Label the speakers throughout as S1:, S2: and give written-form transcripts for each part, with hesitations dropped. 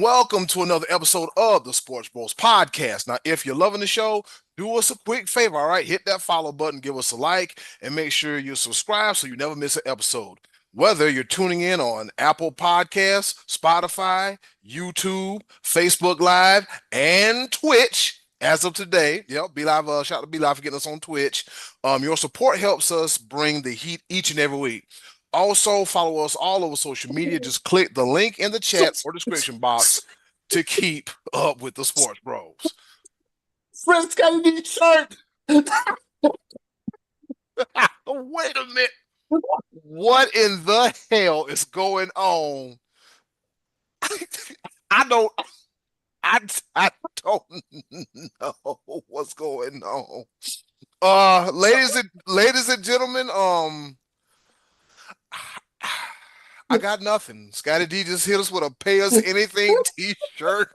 S1: Welcome to another episode of the Sports Bros podcast. Now, if you're loving the show, do us a quick favor, all right? Hit that follow button, give us a like, and make sure you subscribe so you never miss an episode. Whether you're tuning in on Apple Podcasts, Spotify, YouTube, Facebook Live, and Twitch, as of today, Be Live, shout out to Be Live for getting us on Twitch. Your support helps us bring the heat each and every week. Also, follow us all over social media. Just click the link in the chat or description box to keep up with the Sports Bros.
S2: Fred's got a new shirt.
S1: Wait a minute. What in the hell is going on? I don't I I don't know what's going on. Ladies and gentlemen, I got nothing. Scotty D just hit us with a pay us anything t-shirt.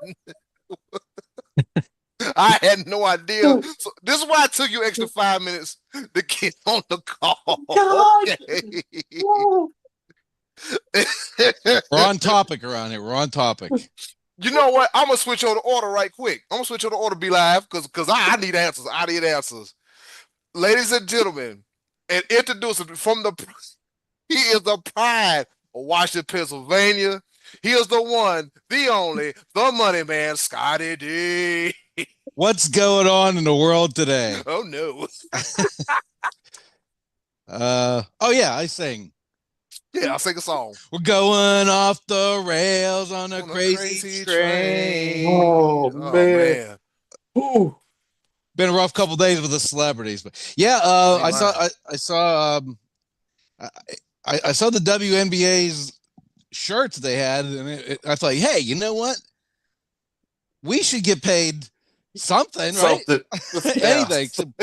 S1: I had no idea. So this is why it took you extra 5 minutes to get on the call. Okay.
S3: We're on topic around here. We're on topic.
S1: You know what? I'm gonna switch on the order right quick. I'm gonna switch on the order, Be Live, because I need answers. I need answers. Ladies and gentlemen, and introducing from the he is the pride of Washington, Pennsylvania. He is the one, the only, the money man, Scotty D.
S3: What's going on in the world today?
S1: Oh no.
S3: Oh yeah, I sing.
S1: Yeah, I'll sing a song.
S3: We're going off the rails on a crazy train.
S2: Oh man. Ooh.
S3: Been a rough couple days with the celebrities, but yeah, I saw I saw the WNBA's shirts they had, and I thought, hey, you know what? We should get paid something, right? Anything.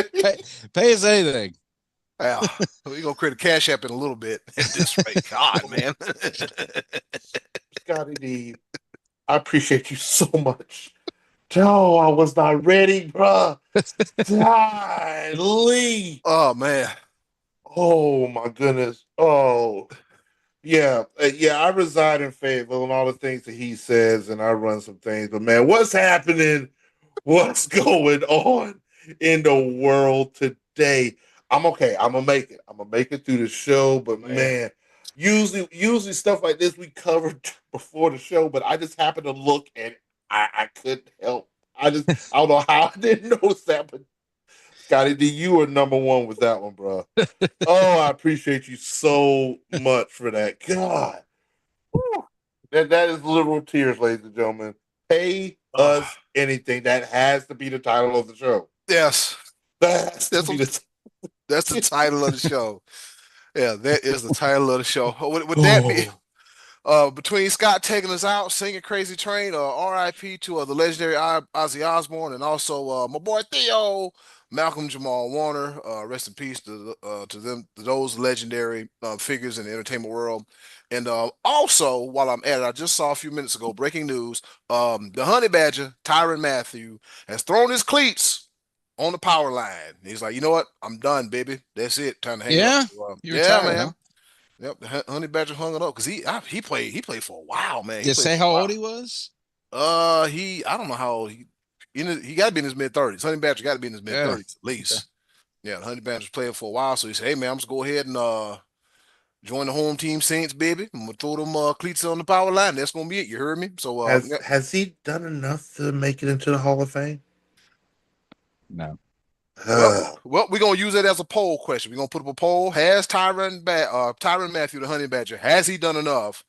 S3: Pay us anything.
S1: Yeah, we're gonna create a cash app in a little bit at this rate. God, man.
S2: Scotty D, I appreciate you so much. Oh, I was not ready, bruh. Golly.
S1: Oh man.
S2: Oh my goodness. Oh. Yeah, I reside in Fayetteville and all the things that he says, and I run some things. But man, what's happening? What's going on in the world today? I'm okay. I'm gonna make it. I'm gonna make it through the show. But man, usually stuff like this we covered before the show, but I just happened to look and I couldn't help. I don't know how I didn't notice that, but Scotty D, you were number one with that one, bro. Oh, I appreciate you so much for that. God, that is literal tears, ladies and gentlemen. Pay us anything. That has to be the title of the show.
S1: Yes.
S2: That's
S1: the title of the show. Yeah, that is the title of the show. Would that be between Scott taking us out, singing Crazy Train, RIP to the legendary Ozzy Osbourne, and also my boy Theo, Malcolm Jamal Warner, rest in peace to them, to those legendary figures in the entertainment world. And also, while I'm at it, I just saw a few minutes ago, breaking news, the Honey Badger, Tyrann Mathieu, has thrown his cleats on the power line. He's like, you know what? I'm done, baby. That's it. Time to hang up.
S3: You're retired,
S1: man.
S3: huh?
S1: Yep, the Honey Badger hung it up because he played for a while, man.
S3: Did you say how old he was?
S1: I don't know how old he got to be in his mid-30s. Honey Badger got to be in his mid-30s at least. Yeah, the Honey Badger's playing for a while, so he said, "Hey man, I'm just go ahead and join the home team Saints, baby. I'm gonna throw them cleats on the power line. That's gonna be it. You heard me." So
S2: has he done enough to make it into the Hall of Fame?
S3: No.
S1: Well, we're gonna use it as a poll question. We're gonna put up a poll. Has Tyrann Mathieu, the Honey Badger, has he done enough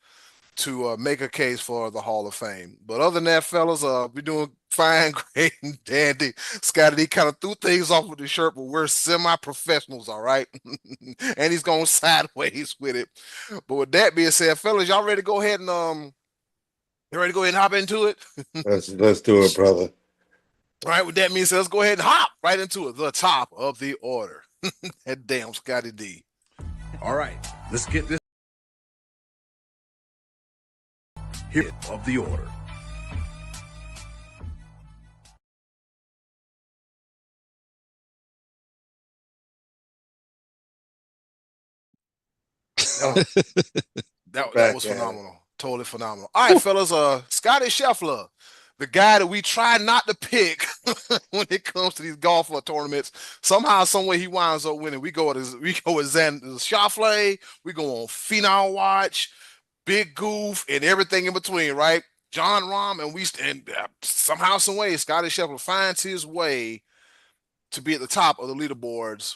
S1: to make a case for the Hall of Fame? But other than that, fellas, we're doing fine, great, and dandy. Scotty D kind of threw things off with the shirt, but we're semi-professionals, all right? And he's going sideways with it. But with that being said, fellas, y'all ready to go ahead and hop into it?
S2: Let's do it, brother.
S1: All right, with that being said, let's go ahead and hop right into it. The top of the order. That damn Scotty D.
S4: All right, let's get this here of the order.
S1: That was phenomenal. Totally phenomenal. All right, fellas. Scotty Scheffler, the guy that we try not to pick when it comes to these golf tournaments. Somehow, some way, he winds up winning. We go with Schauffele. We go on Phenom Watch, Big Goof, and everything in between. Right, John Rahm, and somehow, some way, Scotty Scheffler finds his way to be at the top of the leaderboards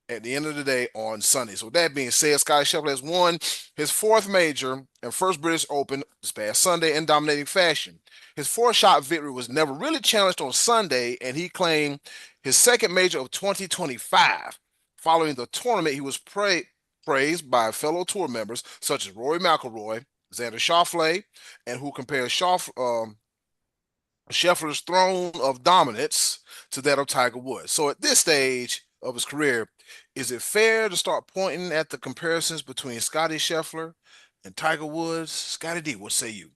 S1: at the end of the day on Sunday. So with that being said, Scotty Scheffler has won his fourth major and first British Open this past Sunday in dominating fashion. His four-shot victory was never really challenged on Sunday, and he claimed his second major of 2025. Following the tournament, he was praised by fellow tour members such as Rory McIlroy, Xander Schauffele, and who compares Scheffler's throne of dominance to that of Tiger Woods. So at this stage of his career, is it fair to start pointing at the comparisons between Scotty Scheffler and Tiger Woods? Scotty D, what say you?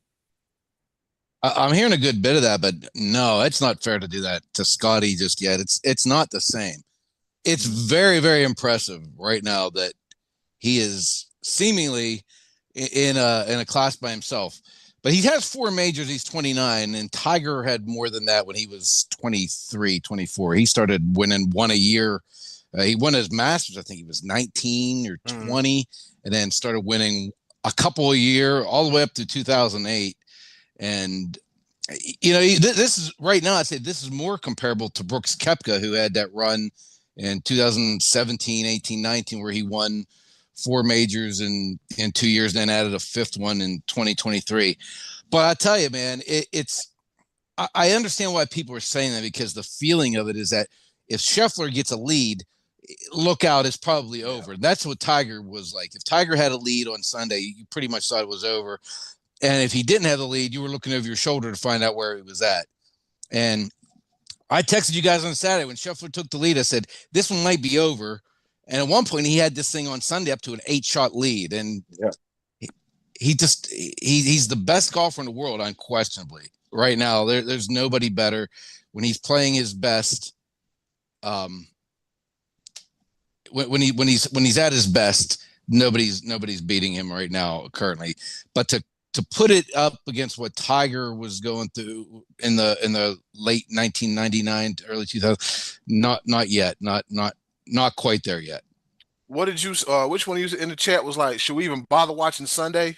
S3: I'm hearing a good bit of that, but no, it's not fair to do that to Scotty just yet. It's not the same. It's very, very impressive right now that he is seemingly in a class by himself. But he has four majors. He's 29, and Tiger had more than that when he was 23, 24. He started winning one a year. He won his Masters, I think he was 19 or 20, and then started winning a couple a year all the way up to 2008. And, this is right now, I'd say this is more comparable to Brooks Koepka, who had that run in 2017, 18, 19, where he won four majors in 2 years, then added a fifth one in 2023. But I tell you, man, I understand why people are saying that, because the feeling of it is that if Scheffler gets a lead, look out, it's probably over. That's what Tiger was like. If Tiger had a lead on Sunday, you pretty much thought it was over. And if he didn't have the lead, you were looking over your shoulder to find out where he was at. And I texted you guys on Saturday when Scheffler took the lead. I said, this one might be over. And at one point, he had this thing on Sunday up to an 8-shot lead. And he's the best golfer in the world, unquestionably. Right now, there's nobody better. When he's playing his best, when he's at his best, nobody's beating him right now currently. But to put it up against what Tiger was going through in the late 1999 to early 2000, not yet, not quite there yet.
S1: What did you? Which one of you in the chat was like? Should we even bother watching Sunday?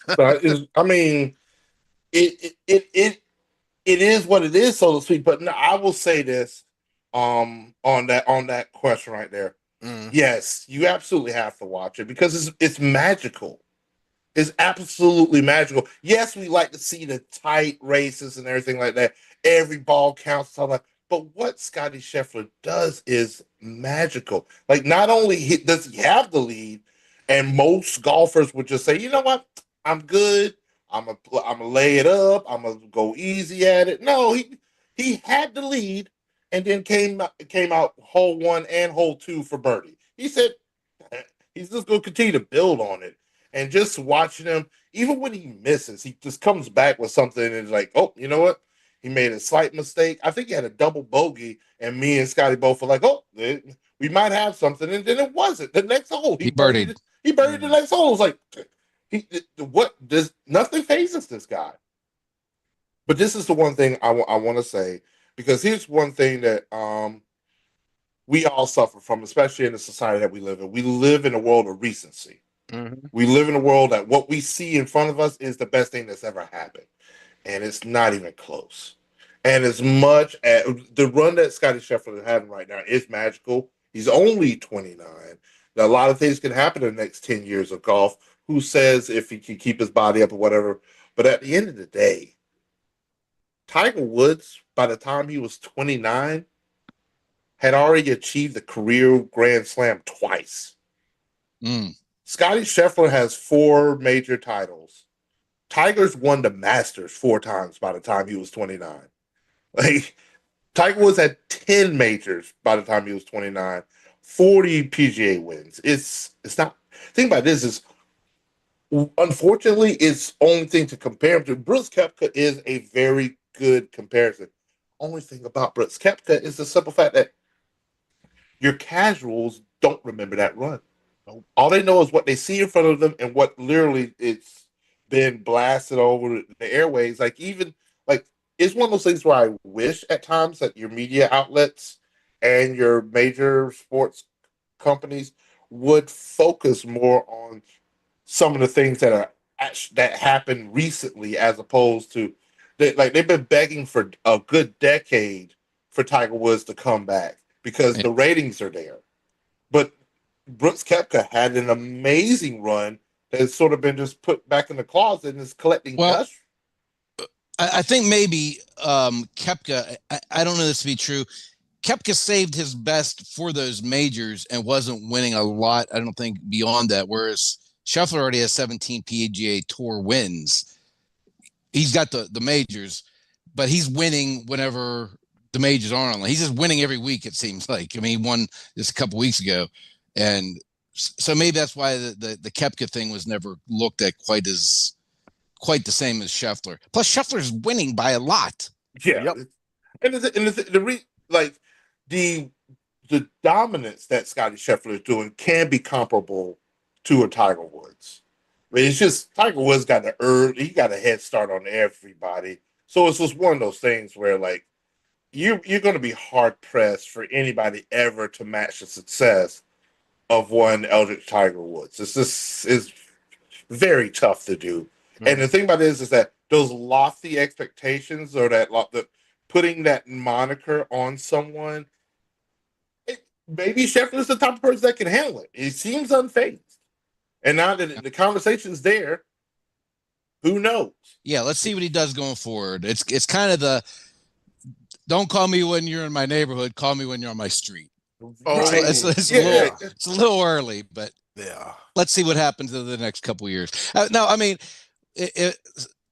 S2: I mean, it is what it is, so to speak. But no, I will say this, on that question right there. Yes, you absolutely have to watch it because it's magical. It's absolutely magical. Yes, we like to see the tight races and everything like that. Every ball counts, stuff like. But what Scotty Scheffler does is magical. Like, not only does he have the lead, and most golfers would just say, you know what, I'm good. I'm gonna lay it up. I'm gonna go easy at it. No, he had the lead, and then came out hole one and hole two for birdie. He said he's just gonna continue to build on it. And just watching him, even when he misses, he just comes back with something and is like, oh, you know what? He made a slight mistake. I think he had a double bogey, and me and Scotty both were like, oh, we might have something. And then it wasn't. The next hole, he birdied the next hole. It was like, what? Nothing phases this guy. But this is the one thing I want to say, because here's one thing that we all suffer from, especially in the society that we live in. We live in a world of recency. We live in a world that what we see in front of us is the best thing that's ever happened. And it's not even close. And as much as the run that Scotty Scheffler is having right now is magical, he's only 29. Now, a lot of things can happen in the next 10 years of golf. Who says if he can keep his body up or whatever? But at the end of the day, Tiger Woods, by the time he was 29, had already achieved the career Grand Slam twice. Scotty Scheffler has 4 major titles. Tiger's won the Masters 4 times by the time he was 29. Like, Tiger Woods had 10 majors by the time he was 29, 40 PGA wins. It's not. Think about this is, unfortunately, it's only thing to compare him to. Brooks Koepka is a very good comparison. Only thing about Brooks Koepka is the simple fact that your casuals don't remember that run. All they know is what they see in front of them and what literally it's been blasted over the airways. Like even like it's one of those things where I wish at times that your media outlets and your major sports companies would focus more on some of the things that are that happened recently, as opposed to they've been begging for a good decade for Tiger Woods to come back because the ratings are there. But Brooks Koepka had an amazing run that has sort of been just put back in the closet and is collecting
S3: Well,
S2: dust.
S3: I think maybe Kepka, I don't know this to be true. Kepka saved his best for those majors and wasn't winning a lot, I don't think, beyond that. Whereas Scheffler already has 17 PGA Tour wins. He's got the majors, but he's winning whenever the majors aren't on. He's just winning every week, it seems like. I mean, he won this a couple weeks ago. And so maybe that's why the Kepka thing was never looked at quite the same as Scheffler. Plus, Scheffler's winning by a lot.
S2: Yeah,
S1: Yep.
S2: and the dominance that Scotty Scheffler is doing can be comparable to a Tiger Woods. I mean, it's just Tiger Woods got he got a head start on everybody. So it's just one of those things where like you're going to be hard pressed for anybody ever to match the success of one Eldritch Tiger Woods. It's very tough to do. And the thing about it is that those lofty expectations or the putting that moniker on someone, maybe Scheffler's the type of person that can handle it. He seems unfazed. And now that the conversation's there, who knows?
S3: Yeah, let's see what he does going forward. It's kind of the don't call me when you're in my neighborhood, call me when you're on my street.
S1: Oh,
S3: It's a little early, but
S1: yeah.
S3: let's see what happens in the next couple of years. No, I mean,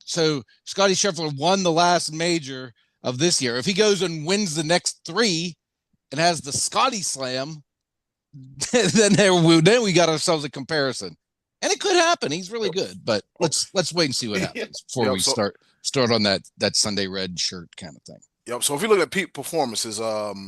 S3: so Scotty Scheffler won the last major of this year. If he goes and wins the next three and has the Scotty Slam, then we got ourselves a comparison, and it could happen. He's really good, but let's wait and see what happens before we start on that Sunday red shirt kind of thing.
S1: Yep. So if you look at peak performances, world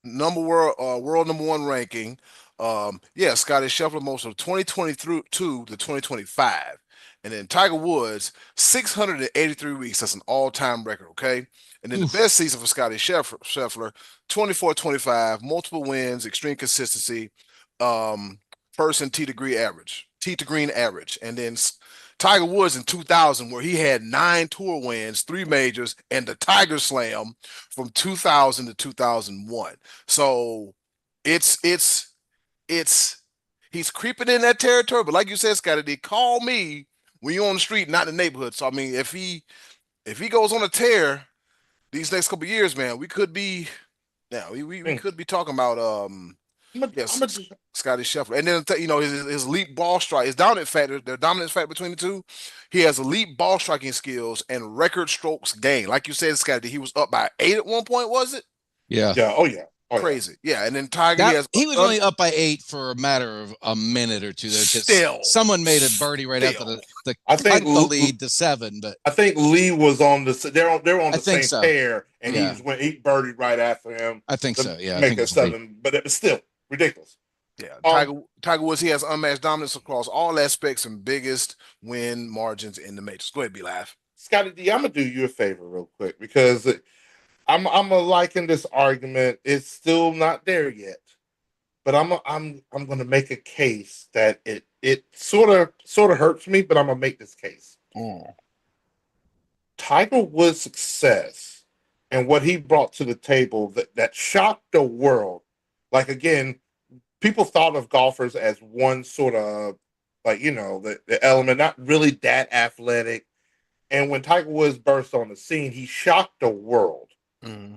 S1: number one ranking, Scotty Scheffler most of 2020 through to 2025. And then Tiger Woods, 683 weeks. That's an all-time record, okay? And then the best season for Scotty Scheffler, 24-25, multiple wins, extreme consistency, first in tee to green average. And then Tiger Woods in 2000, where he had 9 tour wins, 3 majors, and the Tiger Slam from 2000 to 2001. So it's he's creeping in that territory. But like you said, Scotty, they call me when you're on the street, not in the neighborhood. So I mean, if he goes on a tear these next couple of years, man, we could be we could be talking about Scotty Scheffler. And then his elite ball strike, his dominant factor, the dominance factor between the two, he has elite ball striking skills and record strokes gained. Like you said, Scotty, he was up by 8 at one point, was it?
S3: Yeah.
S2: Yeah. Oh yeah.
S1: Crazy. Yeah. And then Tiger,
S3: he was only up by 8 for a matter of a minute or two there. Still, someone made a birdie right after the lead to 7, but
S2: I think Lee was on the they're on the same pair, and he birdied right after him.
S3: I think so. Yeah,
S2: make it 7, but it was still ridiculous.
S1: Yeah, Tiger Woods, he has unmatched dominance across all aspects and biggest win margins in the majors. Go ahead, be live.
S2: Scotty D, I'm gonna do you a favor real quick because I'm gonna liken this argument. It's still not there yet, but I'm gonna make a case that it sort of hurts me, but I'm gonna make this case. Tiger Woods' success and what he brought to the table that shocked the world. Like again, people thought of golfers as one sort of the element, not really that athletic. And when Tiger Woods burst on the scene, he shocked the world.
S1: Mm-hmm.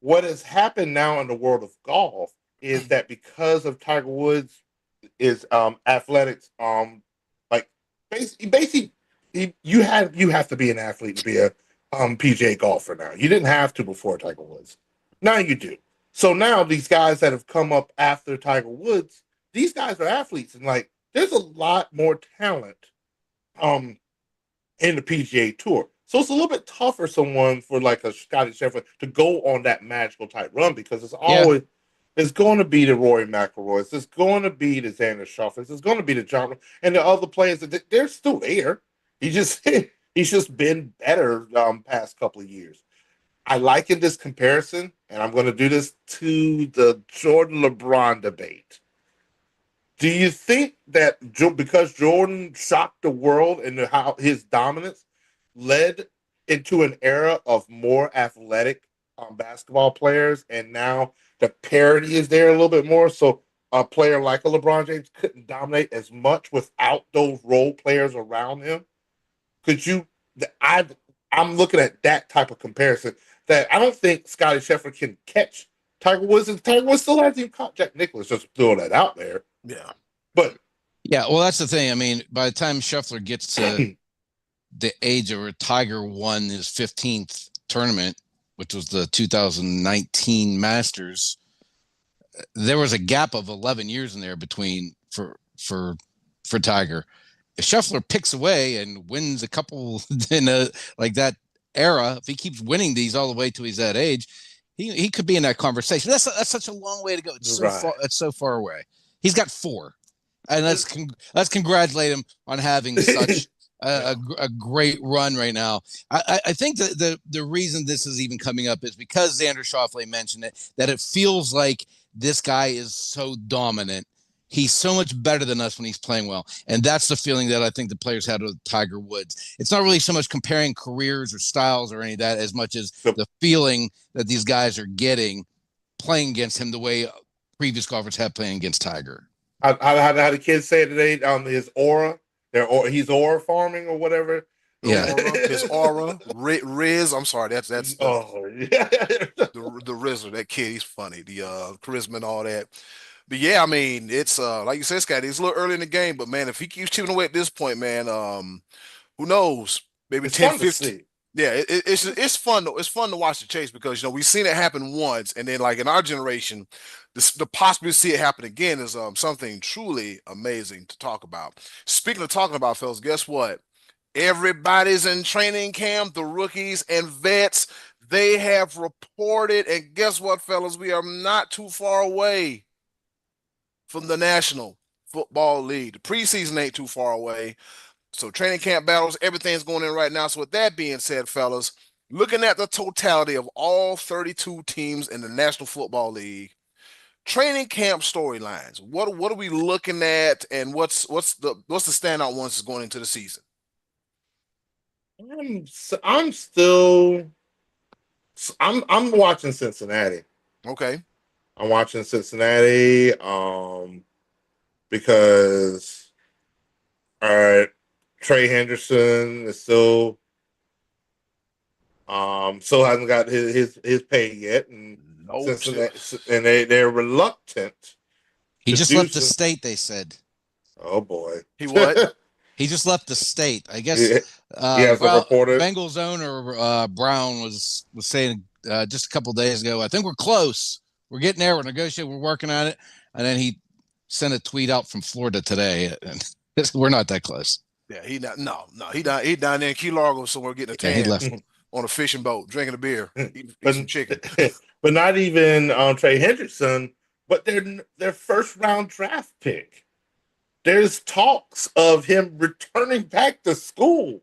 S2: What has happened now in the world of golf is that because of Tiger Woods' athletics, basically you have to be an athlete to be a PGA golfer now. You didn't have to before Tiger Woods. Now you do. So now these guys that have come up after Tiger Woods, these guys are athletes, and like there's a lot more talent in the PGA Tour. So it's a little bit tougher for like a Scotty Scheffler to go on that magical type run because it's always it's going to be the Rory McIlroys, it's going to be the Xander Schauffele, it's going to be the John and the other players that they're still there. He's just been better past couple of years. I liken this comparison, and I'm going to do this to the Jordan LeBron debate. Do you think that because Jordan shocked the world and how his dominance led into an era of more athletic basketball players, and now the parity is there a little bit more? So a player like a LeBron James couldn't dominate as much without those role players around him. Could you? I I'm looking at that type of comparison. That I don't think Scotty Scheffler can catch Tiger Woods, and Tiger Woods still hasn't even caught Jack Nicklaus. Just throwing that out there.
S1: Yeah.
S2: But
S3: Yeah, well, that's the thing. I mean, by the time Scheffler gets to the age of where Tiger won his 15th tournament, which was the 2019 Masters, there was a gap of 11 years in there between for Tiger. If Scheffler picks away and wins a couple in like that era, if he keeps winning these all the way to he's that age, he could be in that conversation. That's such a long way to go. It's so far. It's so far away. He's got 4, and let's congratulate him on having such a great run right now. I think that the reason this is even coming up is because Xander Schauffele mentioned it, that it feels like this guy is so dominant. He's so much better than us when he's playing well. And that's the feeling that I think the players had with Tiger Woods. It's not really so much comparing careers or styles or any of that as much as the feeling that these guys are getting playing against him the way previous golfers have playing against Tiger.
S2: How the kids say it today? His aura, he's aura farming or whatever.
S3: Yeah,
S1: his aura, Riz. I'm sorry, that's the Rizzler. That kid, he's funny. The charisma and all that. But yeah, I mean, it's like you said, Scotty, it's a little early in the game, but man, if he keeps chipping away at this point, man, who knows? Maybe
S2: it's
S1: 10, 15. Yeah, it's fun. It's fun to watch the chase because we've seen it happen once, and then like in our generation, the possibility to see it happen again is something truly amazing to talk about. Speaking of talking about, fellas, guess what? Everybody's in training camp, the rookies and vets. They have reported, and guess what, fellas? We are not too far away from the National Football League. The preseason ain't too far away. So training camp battles, everything's going in right now. So with that being said, fellas, looking at the totality of all 32 teams in the National Football League, training camp storylines. What are we looking at, and what's the standout ones going into the season?
S2: I'm watching Cincinnati.
S1: Okay.
S2: I'm watching Cincinnati because Trey Henderson is still hasn't got his pay yet, and and they're reluctant.
S3: He just left the state, they said.
S2: Oh boy.
S1: He what?
S3: He just left the state. I guess Bengals owner Brown was saying just a couple days ago, I think we're close. We're getting there. We're negotiating. We're working on it. And then he sent a tweet out from Florida today. And we're not that close.
S1: Yeah, he not. No. He down there in Key Largo somewhere getting a tan.
S3: He left
S1: on a fishing boat, drinking a beer, eating some chicken.
S2: But not even Trey Henderson, but their first round draft pick. There's talks of him returning back to school.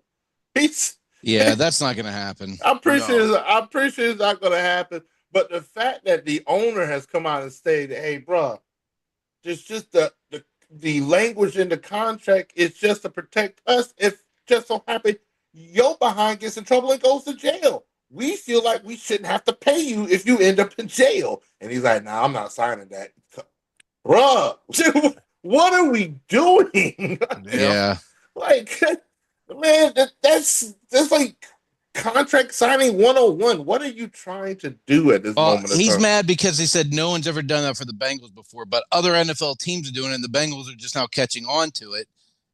S3: That's not going to happen.
S2: I'm pretty sure it's not going to happen. But the fact that the owner has come out and stated, "Hey, bro, there's just the language in the contract is just to protect us. If just so happen your behind gets in trouble and goes to jail, we feel like we shouldn't have to pay you if you end up in jail." And he's like, "Nah, I'm not signing that, bro." What are we doing?
S3: Yeah.
S2: Like, man, that's like contract signing 101. What are you trying to do at this moment?
S3: He's mad because he said no one's ever done that for the Bengals before, but other NFL teams are doing it, and the Bengals are just now catching on to it.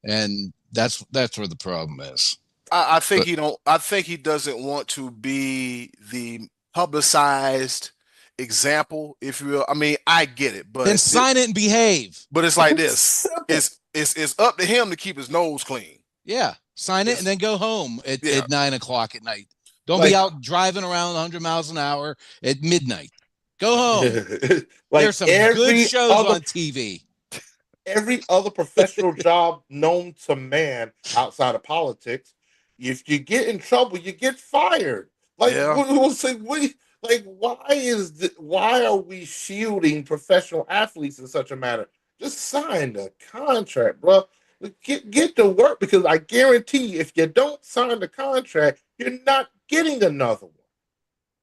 S3: And that's where the problem is.
S1: I think he doesn't want to be the publicized example, if you will. I mean, I get it, but
S3: then sign it and behave.
S1: But it's like this: it's up to him to keep his nose clean.
S3: Yeah, sign it and then go home at 9:00 at night. Don't be out driving around 100 miles an hour at midnight. Go home. There's some good shows on TV.
S2: every other professional job known to man outside of politics. If you get in trouble, you get fired. Like,
S1: Yeah.
S2: why are we shielding professional athletes in such a manner? Just sign the contract, bro. Get to work, because I guarantee you, if you don't sign the contract, you're not getting another one.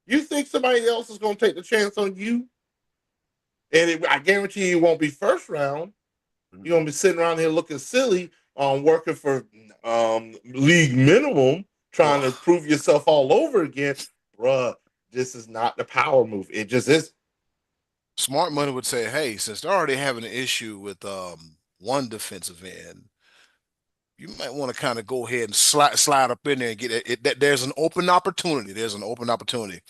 S2: You think somebody else is going to take the chance on you? And I guarantee you, it won't be first round. You're gonna be sitting around here looking silly, working for league minimum, trying to
S1: Ugh.
S2: prove yourself all over again, bruh. This is not the power move. It just is.
S1: Smart money would say, hey, since they're already having an issue with one defensive end, you might want to kind of go ahead and slide up in there and get it. There's an open opportunity. There's an open opportunity.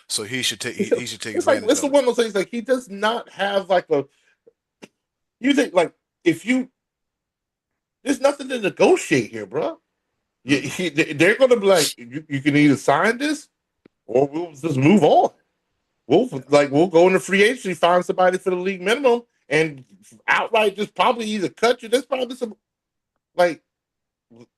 S1: So he should take he should take
S2: It's like
S1: advantage
S2: it's the
S1: of it.
S2: one of those things. Like, he does not have like a. You think, like, if you there's nothing to negotiate here, bro. They're gonna be like, you can either sign this or we'll just move on. We'll go into free agency, find somebody for the league minimum, and outright just probably either cut you. There's probably some like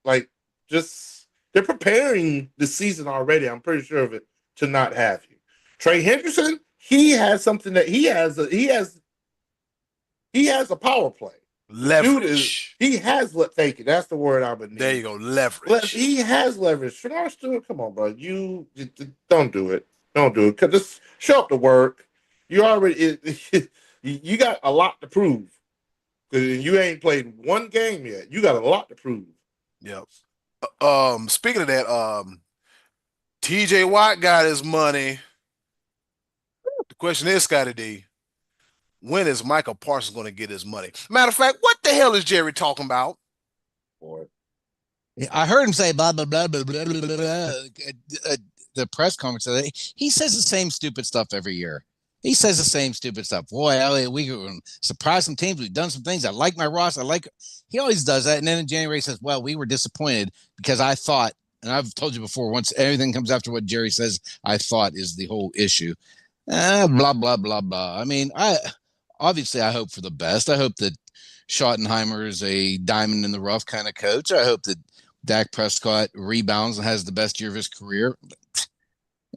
S2: like just they're preparing the season already. I'm pretty sure of it, to not have you. Trey Henderson, he has something that he has a power play. The dude is
S1: Leverage.
S2: he has thank you. That's the word I would
S1: There
S2: need.
S1: you go. Leverage.
S2: He has leverage. Shamar Stewart, come on, bro. You don't do it. Don't do it. Cause just show up to work. You already you got a lot to prove. Cause you ain't played one game yet. You got a lot to prove.
S1: Yep. Speaking of that, TJ Watt got his money. The question is, Scotty D, when is Michael Parsons going to get his money? Matter of fact, what the hell is Jerry talking about?
S2: Boy.
S3: I heard him say blah blah blah blah blah blah blah. The press conference today, he says the same stupid stuff every year. He says the same stupid stuff. Boy, Elliot, we surprised some teams. We've done some things. I like my Ross. I like. He always does that, and then in January he says, "Well, we were disappointed because I thought." And I've told you before. Once everything comes after what Jerry says, I thought is the whole issue. Blah blah blah blah. I mean, I hope for the best. I hope that Schottenheimer is a diamond in the rough kind of coach. I hope that Dak Prescott rebounds and has the best year of his career.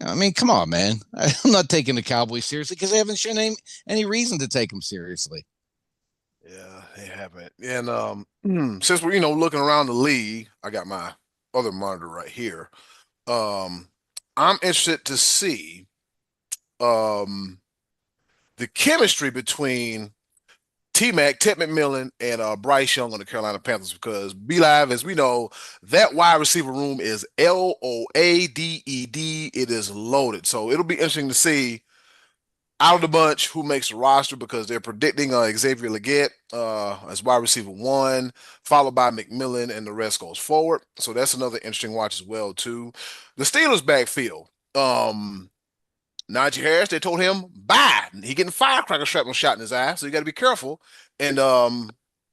S3: I mean, come on, man. I'm not taking the Cowboys seriously because they haven't shown any reason to take them seriously.
S1: Yeah, they haven't. And since we're looking around the league, I got my other monitor right here. I'm interested to see um the chemistry between T-Mac, Ted McMillan, and Bryce Young on the Carolina Panthers, because B-Live, as we know, that wide receiver room is loaded. It is loaded. So it'll be interesting to see out of the bunch who makes the roster, because they're predicting Xavier Legette as wide receiver one, followed by McMillan, and the rest goes forward. So that's another interesting watch as well, too. The Steelers backfield. Najee Harris, they told him, bye. He getting firecracker shrapnel shot in his eye, so you got to be careful. And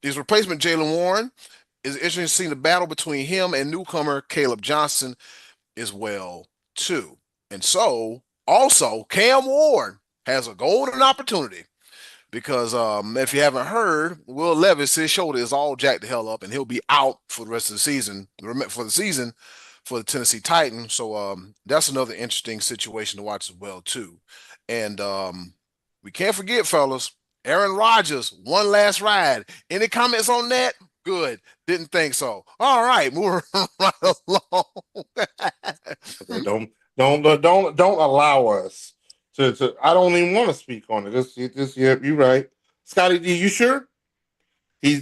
S1: his replacement, Jalen Warren, is interesting to see the battle between him and newcomer Caleb Johnson as well, too. And so, also, Cam Ward has a golden opportunity, because if you haven't heard, Will Levis, his shoulder is all jacked the hell up, and he'll be out for the rest of the season, for the Tennessee Titans. So that's another interesting situation to watch as well, too. And we can't forget, fellas, Aaron Rodgers, one last ride. Any comments on that? Good. Didn't think so. All right, moving right along.
S2: Don't allow us to. I don't even want to speak on it. This. Yeah, you're right, Scotty D. You sure? You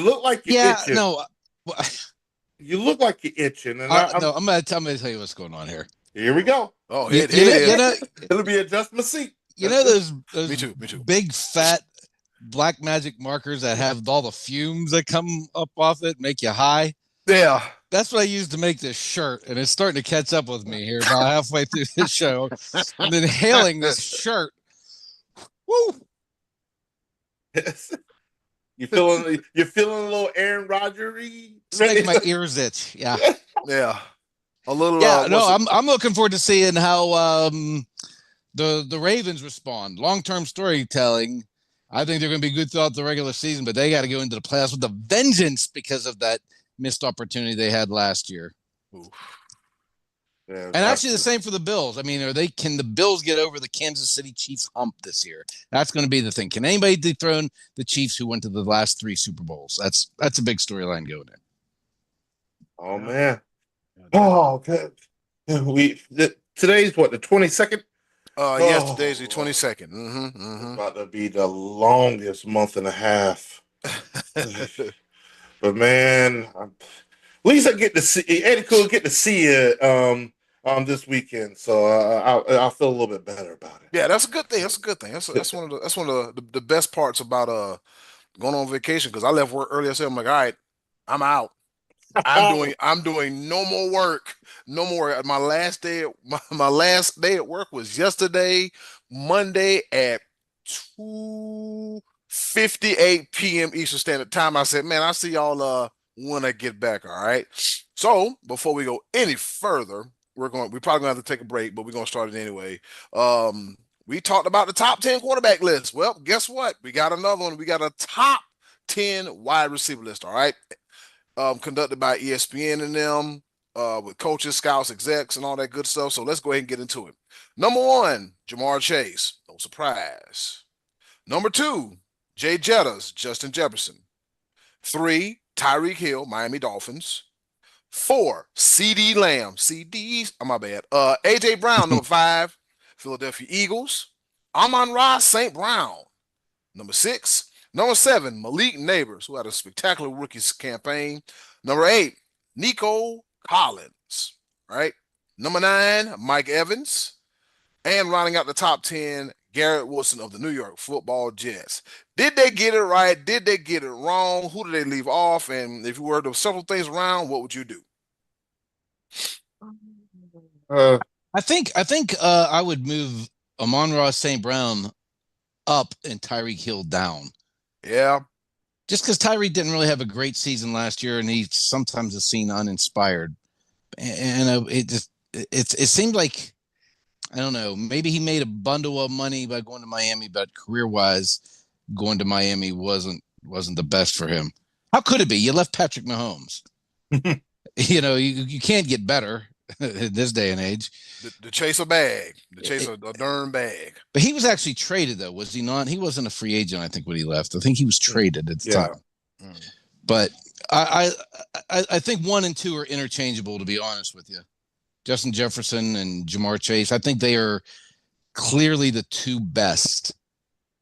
S2: look like you're itching.
S3: No.
S2: You look like you're itching, and
S3: no, I'm gonna tell you what's going on here.
S2: Here we go.
S1: Oh,
S2: it'll be adjust my seat.
S3: You know those
S1: me too.
S3: big fat black magic markers that have all the fumes that come up off it, make you high?
S1: Yeah.
S3: That's what I used to make this shirt, and it's starting to catch up with me here about halfway through this show. I'm inhaling this shirt. Woo!
S2: You're feeling a little Aaron Rodgers-y?
S3: It's making my ears itch. Yeah.
S1: Yeah. A little.
S3: Yeah. No, I'm looking forward to seeing how the Ravens respond. Long-term storytelling. I think they're going to be good throughout the regular season, but they got to go into the playoffs with a vengeance because of that missed opportunity they had last year.
S1: Ooh.
S2: Yeah,
S3: And actually, the same for the Bills. I mean, can the Bills get over the Kansas City Chiefs hump this year? That's going to be the thing. Can anybody dethrone the Chiefs who went to the last 3 Super Bowls? That's a big storyline going in.
S2: Oh man. Oh, good. Today's what, the 22nd?
S1: Yes, today's
S2: Oh,
S1: the
S2: Lord.
S1: 22nd.
S2: It's about to be the longest month and a half. But man, at least I get to see Eddie Cool get to see it this weekend, so I'll feel a little bit better about it.
S1: Yeah, that's a good thing. That's a good thing. That's one of the best parts about going on vacation because I left work early. I said, I'm like, all right, I'm out. I'm doing no more work. No more. My last day at work was yesterday, Monday at 2:58 p.m. Eastern Standard Time. I said, man, I'll see y'all when I get back. All right. So before we go any further, we probably gonna have to take a break, but we're gonna start it anyway. We talked about the top 10 quarterback list. Well, guess what? We got another one. We got a top 10 wide receiver list. All right, conducted by ESPN and them, with coaches, scouts, execs, and all that good stuff. So let's go ahead and get into it. Number 1, Jamar Chase. No surprise. Number 2, Jay Jettas, Justin Jefferson. 3, Tyreek Hill, Miami Dolphins. 4, CD Lamb, CDs. Oh, my bad. AJ Brown, number 5, Philadelphia Eagles. Amon-Ra St. Brown, number 6. Number 7, Malik Neighbors, who had a spectacular rookies campaign. Number 8, Nico Collins, right? Number 9, Mike Evans. And rounding out the top 10, Garrett Wilson of the New York Football Jets. Did they get it right? Did they get it wrong? Who did they leave off? And if you were to circle things around, what would you do?
S3: I think I would move Amon-Ra St. Brown up and Tyreek Hill down.
S1: Yeah.
S3: Just because Tyreek didn't really have a great season last year, and he sometimes is seen uninspired, and it seemed like, I don't know, maybe he made a bundle of money by going to Miami, but career wise, going to Miami wasn't the best for him. How could it be? You left Patrick Mahomes. You can't get better in this day and age.
S1: The chase a bag, the chase a darn bag.
S3: But he was actually traded, though, was he not? He wasn't a free agent, I think, when he left. I think he was traded at the time. But I think 1 and 2 are interchangeable, to be honest with you. Justin Jefferson and Jamar Chase. I think they are clearly the 2 best.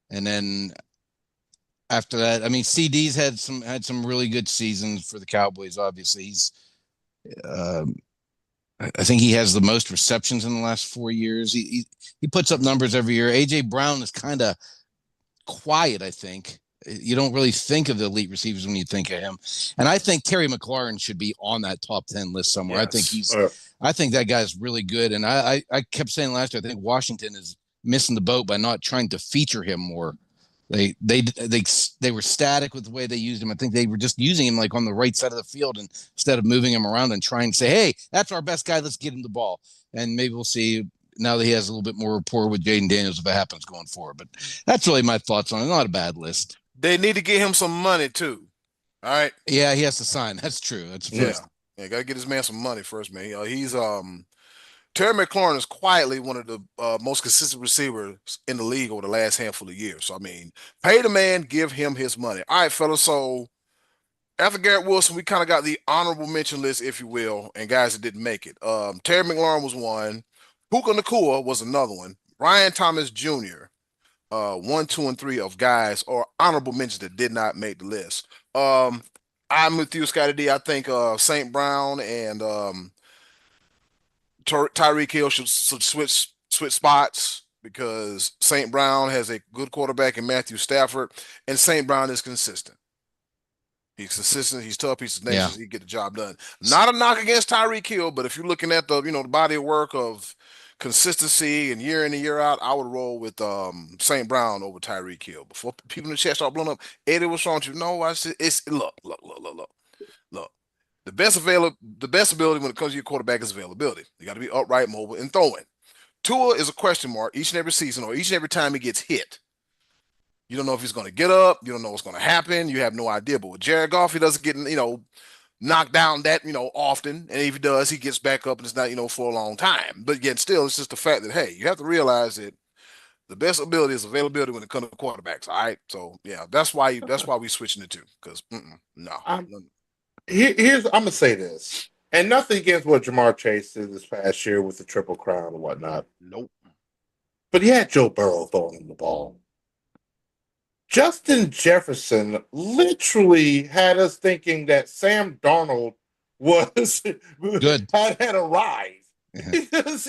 S3: And then after that, I mean, CD's had some really good seasons for the Cowboys. Obviously, he's I think he has the most receptions in the last 4 years. He puts up numbers every year. AJ Brown is kind of quiet, I think. You don't really think of the elite receivers when you think of him. And I think Terry McLaurin should be on that top 10 list somewhere.
S1: Yes.
S3: I think that guy's really good. And I kept saying last year, I think Washington is missing the boat by not trying to feature him more. They were static with the way they used him. I think they were just using him like on the right side of the field instead of moving him around and trying to say, hey, that's our best guy. Let's get him the ball. And maybe we'll see now that he has a little bit more rapport with Jaden Daniels if it happens going forward. But that's really my thoughts on it. Not a bad list.
S1: They need to get him some money too. All right.
S3: Yeah, he has to sign. That's true. That's first.
S1: Yeah, gotta get this man some money first, man. He's Terry McLaurin is quietly one of the most consistent receivers in the league over the last handful of years. So, I mean, pay the man, give him his money. All right, fellas. So, after Garrett Wilson, we kind of got the honorable mention list, if you will, and guys that didn't make it. Terry McLaurin was one. Puka Nacua was another one. Brian Thomas Jr., 1, 2, and 3 of guys or honorable mentions that did not make the list. I'm with you, Scotty D. I think St. Brown and Tyreek Hill should switch spots because St. Brown has a good quarterback in Matthew Stafford, and St. Brown is consistent. He's consistent. He's tough. He's tenacious. He get the job done. Not a knock against Tyreek Hill, but if you're looking at the body of work of consistency and year in and year out, I would roll with St. Brown over Tyreek Hill. Before people in the chat start blowing up, Eddie, what's wrong with you? No, I said it's look. The best ability when it comes to your quarterback is availability. You got to be upright, mobile, and throwing. Tua is a question mark each and every season or each and every time he gets hit. You don't know if he's going to get up. You don't know what's going to happen. You have no idea. But with Jared Goff, he doesn't get, knocked down that, often. And if he does, he gets back up and it's not, for a long time. But yet still, it's just the fact that, hey, you have to realize that the best ability is availability when it comes to quarterbacks. All right. So yeah, that's why we switching the two. Because no.
S2: Here's I'm gonna say this. And nothing against what Jamar Chase did this past year with the Triple Crown and whatnot.
S1: Nope.
S2: But he had Joe Burrow throwing him the ball. Justin Jefferson literally had us thinking that Sam Darnold was
S3: Good.
S2: had a rise.
S3: Yeah.
S2: Because,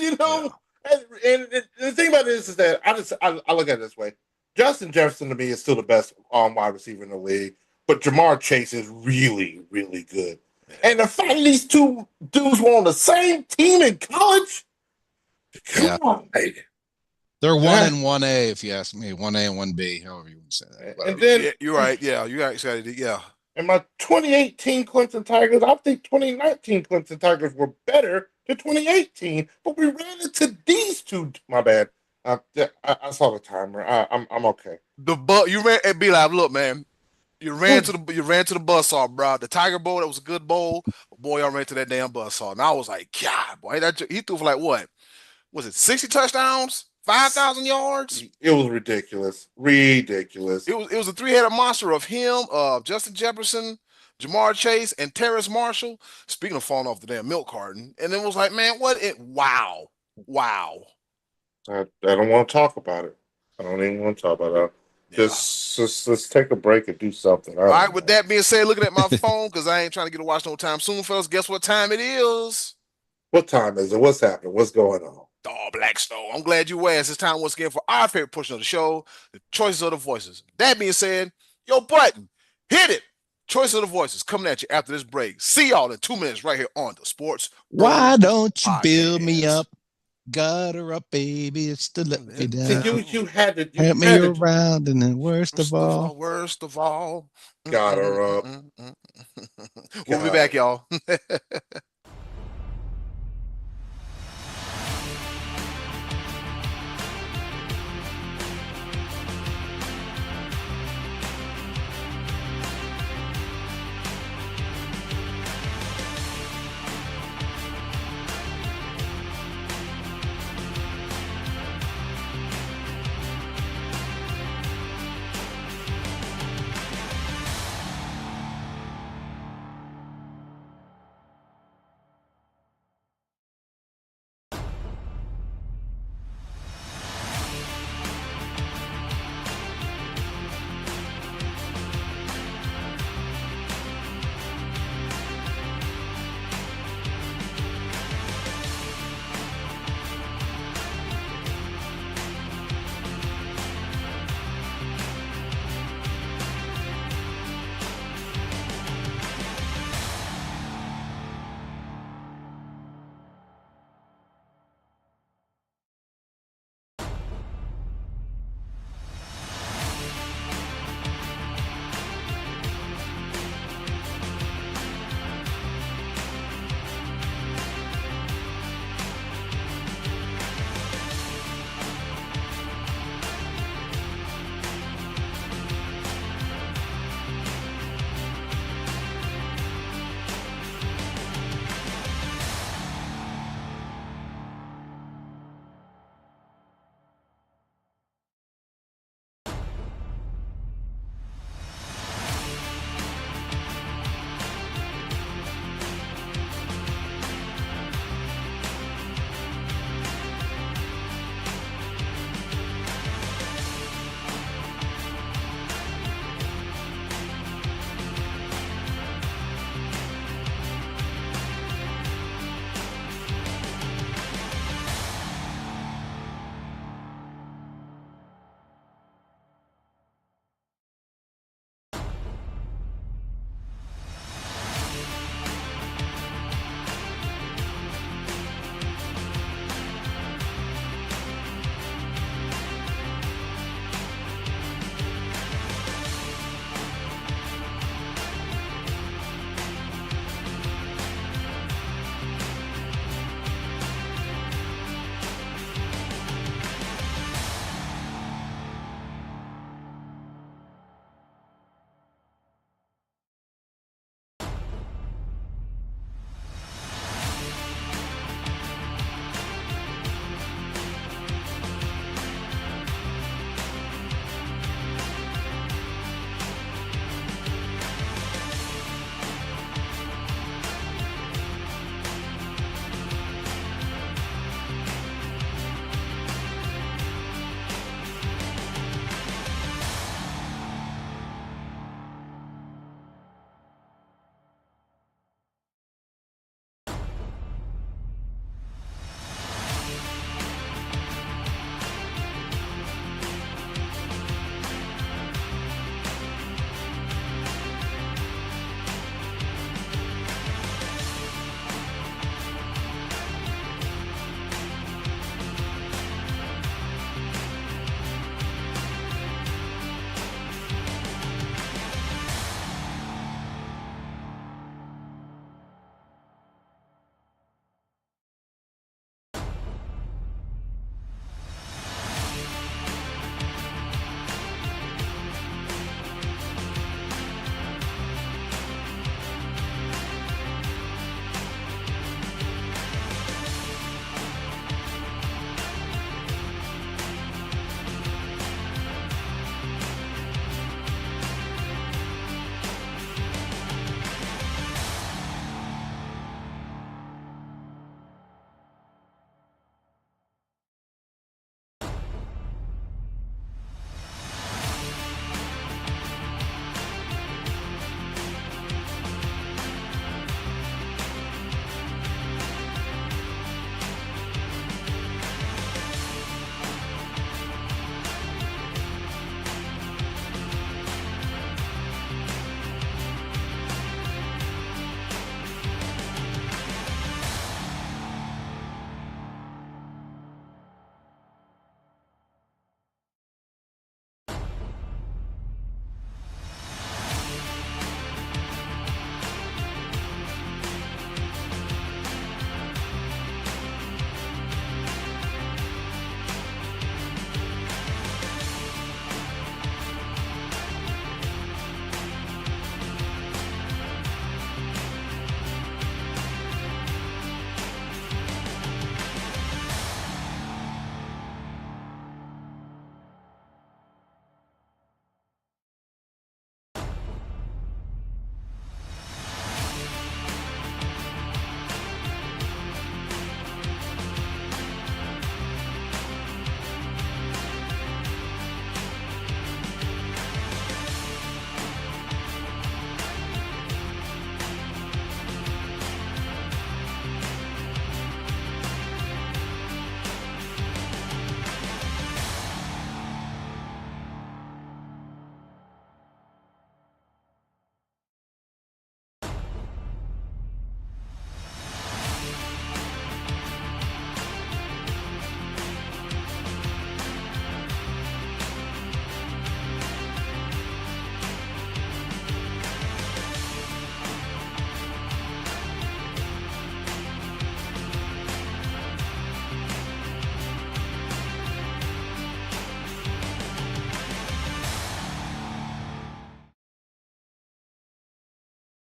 S2: and the thing about this is that I look at it this way. Justin Jefferson to me is still the best wide receiver in the league, but Jamar Chase is really, really good. And the fact these two dudes were on the same team in college, come on.
S3: They're 1 and 1A, if you ask me. 1A and 1B, however you want to say that.
S2: And then
S1: yeah, you're right. Yeah, you got excited. Yeah.
S2: And my 2018 Clemson Tigers, I think 2019 Clemson Tigers were better than 2018, but we ran into these two. My bad. I saw the timer. I'm okay.
S1: You ran and be like, look, man. You ran to the buzzsaw, bro. The Tiger Bowl, that was a good bowl. Boy, I ran to that damn buzzsaw. And I was like, God, boy, he threw for like what? Was it 60 touchdowns? 5,000 yards?
S2: It was ridiculous. Ridiculous.
S1: It was a three-headed monster of him, Justin Jefferson, Jamar Chase, and Terrace Marshall. Speaking of falling off the damn milk carton. And it was like, man, wow.
S2: I don't want to talk about it. I don't even want to talk about it.
S1: Yeah.
S2: Just let's take a break and do something.
S1: All right, with that being said, looking at my phone, because I ain't trying to get to watch no time soon, fellas. Guess what time it is?
S2: What time is it? What's happening? What's going on?
S1: Oh, Blackstone. I'm glad you asked. It's time once again for our favorite portion of the show, the choices of the voices. That being said, yo, button, hit it. Choice of the voices coming at you after this break. See y'all in 2 minutes right here on the Sports.
S3: Why don't you
S1: Podcast.
S3: build me up? Gutter up, baby. It's to let me down.
S2: You had to
S3: Hand me around, and then worst of all.
S2: Got her up.
S1: We'll be back, y'all.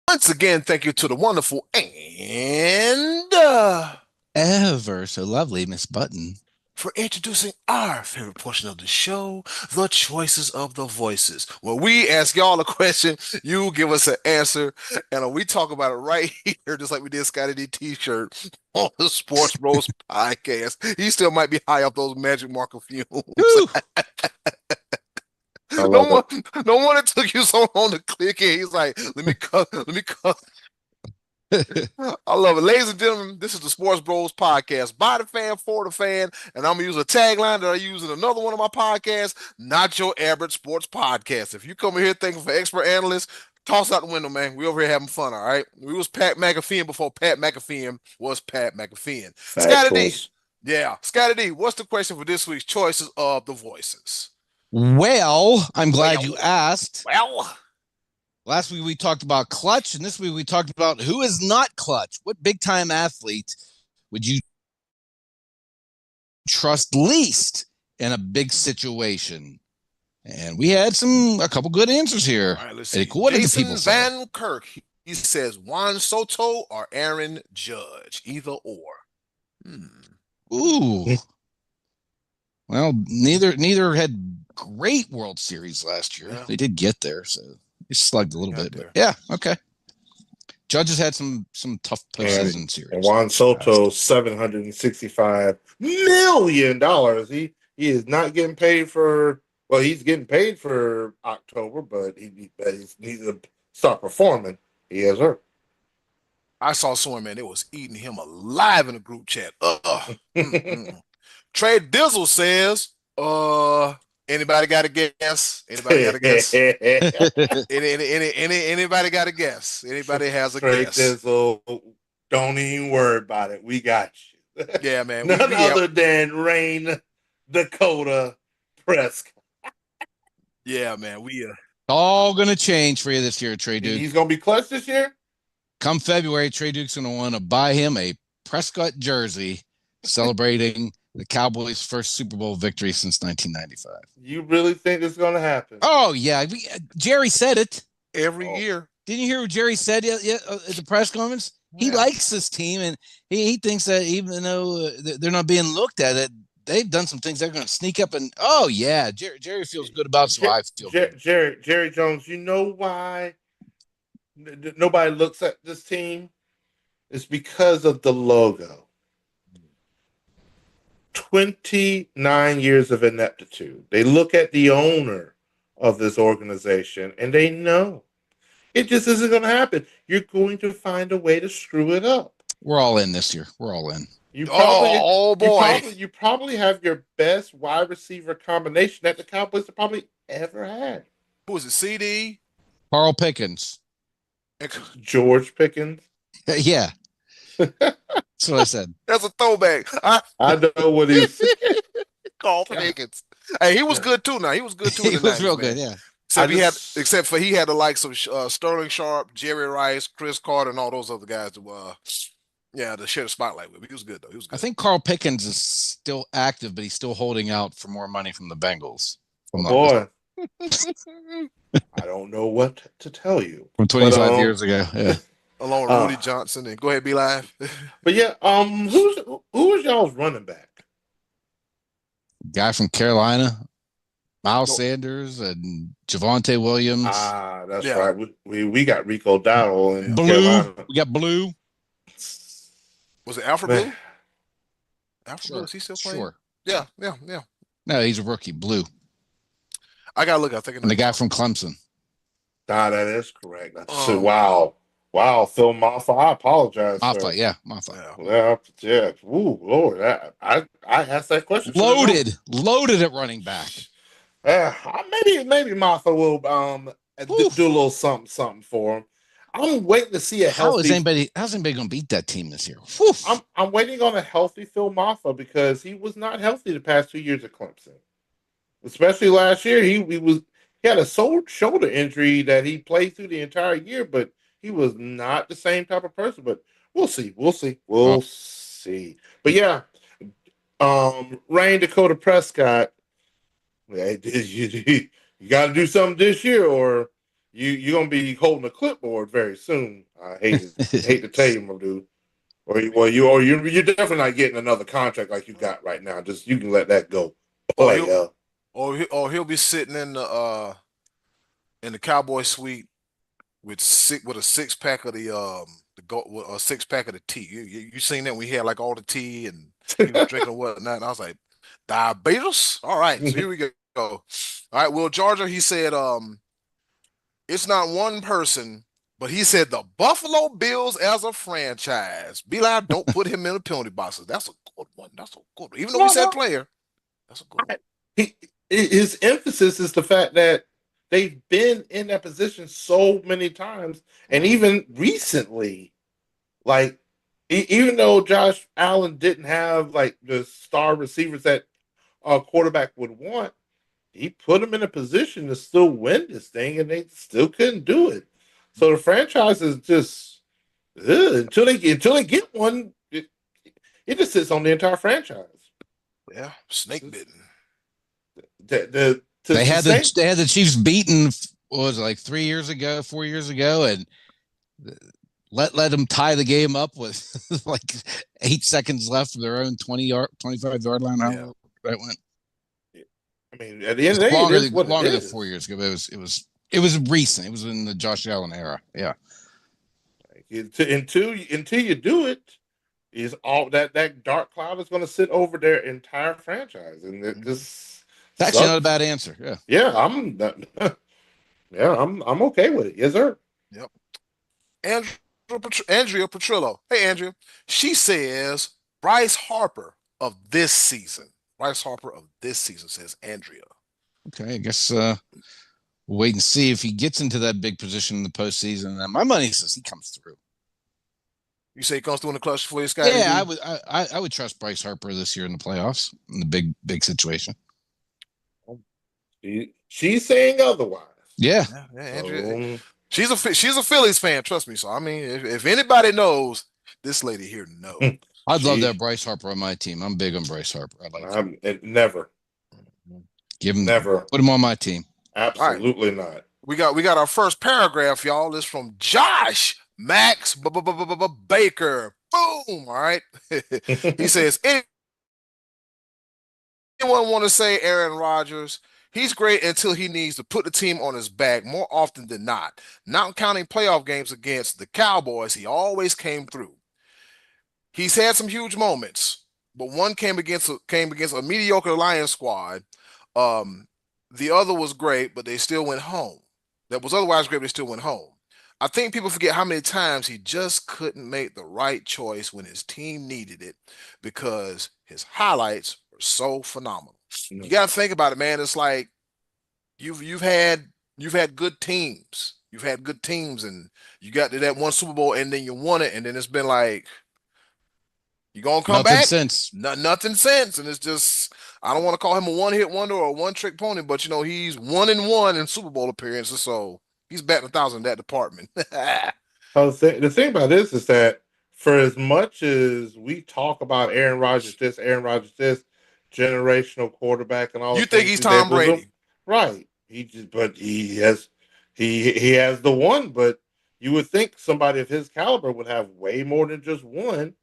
S1: Once again, thank you to the wonderful and
S3: Ever so lovely, Miss Button.
S1: for introducing our favorite portion of the show, the choices of the voices. When we ask y'all a question, you give us an answer, and we talk about it right here, just like we did Scotty D T-shirt on the Sports Bros podcast. He still might be high off those magic marker fumes.
S3: Woo!
S2: I
S1: No
S2: love
S1: one,
S2: it.
S1: no one it took you so long to click it. He's like, let me cut. I love it. Ladies and gentlemen, this is the Sports Bros podcast by the fan for the fan. And I'm going to use a tagline that I use in another one of my podcasts, not your average sports podcast. If you come in here thinking for expert analysts, toss out the window, man. We over here having fun, all right? We was Pat McAfee before Pat McAfee was Pat McAfee. Scotty D.
S2: Factuals.
S1: Yeah. Scotty D, what's the question for this week's choices of the voices?
S3: Well, I'm glad you asked.
S1: Well,
S3: Last week we talked about clutch, and this week we talked about who is not clutch. What big time athlete would you trust least in a big situation? And we had a couple good answers here.
S1: all right, let's
S3: Hey,
S1: see.
S3: what did the
S1: Jason
S3: people say?
S1: Van Kirk. He says Juan Soto or Aaron Judge, either or.
S3: Ooh. Well, neither had great World Series last year.
S1: Yeah.
S3: They did get there, so they slugged a little
S1: Got
S3: bit.
S1: there.
S3: But yeah, okay. Judges had some tough postseason series.
S2: And Juan Soto, $765 million. He is not getting paid for. Well, he's getting paid for October, but he needs to start performing. He has hurt.
S1: I saw someone, man, it was eating him alive in the group chat. Trey Dizzle says, anybody got a guess? Anybody got a guess? Anybody got a guess? Anybody has a
S2: Trey
S1: guess?
S2: Dizzle, don't even worry about it. We got you.
S1: Yeah, man.
S2: None other than Rain Dakota Prescott.
S1: Yeah, man. We
S3: all gonna change for you this year, Trey Duke.
S2: He's gonna be clutch this year.
S3: Come February, Trey Duke's gonna want to buy him a Prescott jersey celebrating the Cowboys' first Super Bowl victory since 1995.
S2: You really think it's gonna happen?
S3: Oh yeah, Jerry said it
S1: every year.
S3: Didn't you hear what Jerry said at the press conference? He likes this team, and he thinks that even though they're not being looked at it, they've done some things. They're going to sneak up and Jerry feels good about it, so I feel good.
S2: Jerry Jones, you know why nobody looks at this team? It's because of the logo. 29 years of ineptitude. They look at the owner of this organization and they know it just isn't going to happen. You're going to find a way to screw it up.
S3: We're all in this year. We're all in.
S2: You probably have your best wide receiver combination that the Cowboys have probably ever had.
S1: Who is it? CD?
S3: Carl Pickens.
S2: George Pickens.
S3: Yeah. That's what I said.
S1: That's a throwback.
S2: I know what he's
S1: Carl Pickens. Hey, he was good too. Now he was good too.
S3: He was real good. Yeah.
S1: Except for he had the likes of Sterling Sharp, Jerry Rice, Chris Carter, and all those other guys to share the spotlight with. He was good though. He was good.
S3: I think Carl Pickens is still active, but he's still holding out for more money from the Bengals.
S2: Boy, I don't know what to tell you.
S3: From 25 years ago. Yeah.
S1: Along with Rudy Johnson, and go ahead, be live.
S2: But yeah, who's y'all's running back?
S3: Guy from Carolina, Miles Sanders and Javonte Williams.
S2: That's right. We got Rico Dowdle in
S3: Blue.
S2: Carolina.
S3: We got Blue.
S1: Was it Alfred Blue? Alfred Blue, is he still playing?
S3: Sure.
S1: Yeah.
S3: No, he's a rookie. Blue.
S1: I gotta look. I think.
S3: And the guy from Clemson.
S2: That is correct. Wow, Phil Maffa. I apologize.
S3: Maffa, yeah, Maffa.
S2: Yeah. Ooh, Lord, I asked that question.
S3: Loaded at running back.
S2: Maybe Maffa will do a little something for him. I'm waiting to see a healthy.
S3: How's anybody going to beat that team this year?
S2: I'm waiting on a healthy Phil Maffa because he was not healthy the past 2 years at Clemson, especially last year. He had a shoulder injury that he played through the entire year, but he was not the same type of person. But we'll see. But yeah, Rain Dakota Prescott. You got to do something this year, or you're gonna be holding a clipboard very soon. I hate to tell you, my dude. You're definitely not getting another contract like you got right now. Just you can let that go.
S1: Or
S2: Play,
S1: he'll or he'll be sitting in the cowboy suite with a six pack of the go with a six pack of the tea. You seen that we had like all the tea and he was drinking and whatnot. And I was like, diabetes. All right, so here we go. All right, Will Georgia. He said it's not one person, but he said the Buffalo Bills as a franchise. Be like, don't put him in the penalty boxes. That's a good one. That's a good one. Even though we said player, that's a good one.
S2: His emphasis is the fact that they've been in that position so many times, and even recently, like even though Josh Allen didn't have like the star receivers that a quarterback would want, he put them in a position to still win this thing, and they still couldn't do it. So the franchise is just until they get one, it just sits on the entire franchise.
S1: Yeah, snake bitten.
S3: They had the Chiefs beaten. What was it, like 3 years ago, 4 years ago, and let them tie the game up with like 8 seconds left of their own 25-yard line. How that went.
S2: I mean, at the end of the day,
S3: longer than 4 years ago. But it was recent. It was in the Josh Allen era. Yeah.
S2: Until you do it, is all that dark cloud is going to sit over their entire franchise, and it just
S3: it's actually not a bad answer. Yeah.
S2: Yeah, I'm okay with it. Yes, sir.
S1: Yep. Andrea Petrillo. Hey, Andrea. She says Bryce Harper of this season. Bryce Harper of this season, says Andrea.
S3: Okay, I guess we'll wait and see if he gets into that big position in the postseason. And my money says he comes through.
S1: You say he comes through in the clutch for you, Scott?
S3: Yeah, I would trust Bryce Harper this year in the playoffs in the big situation.
S2: She's saying otherwise.
S3: Yeah,
S1: Andrea. She's a Phillies fan, trust me. So I mean, if anybody knows, this lady here knows.
S3: I'd love to have Bryce Harper on my team. I'm big on Bryce Harper. I like him.
S2: Never.
S3: Put him on my team.
S2: Absolutely not.
S1: We got our first paragraph, y'all. This from Josh Max Baker. Boom. All right. He says, anyone want to say Aaron Rodgers? He's great until he needs to put the team on his back more often than not. Not counting playoff games against the Cowboys, he always came through. He's had some huge moments, but one came against a mediocre Lions squad. The other was great, but they still went home. That was otherwise great, but they still went home. I think people forget how many times he just couldn't make the right choice when his team needed it because his highlights were so phenomenal. You got to think about it, man. It's like you've had good teams. You've had good teams, and you got to that one Super Bowl, and then you won it, and then it's been like you gonna come
S3: back?
S1: Nothing since, and it's just I don't want to call him a one-hit wonder or a one-trick pony, but he's 1-1 in Super Bowl appearances, so he's batting 1,000 in that department.
S2: The thing about this is that for as much as we talk about Aaron Rodgers this, generational quarterback and all,
S1: you think he's Tom Brady,
S2: right? He has the one, but you would think somebody of his caliber would have way more than just one.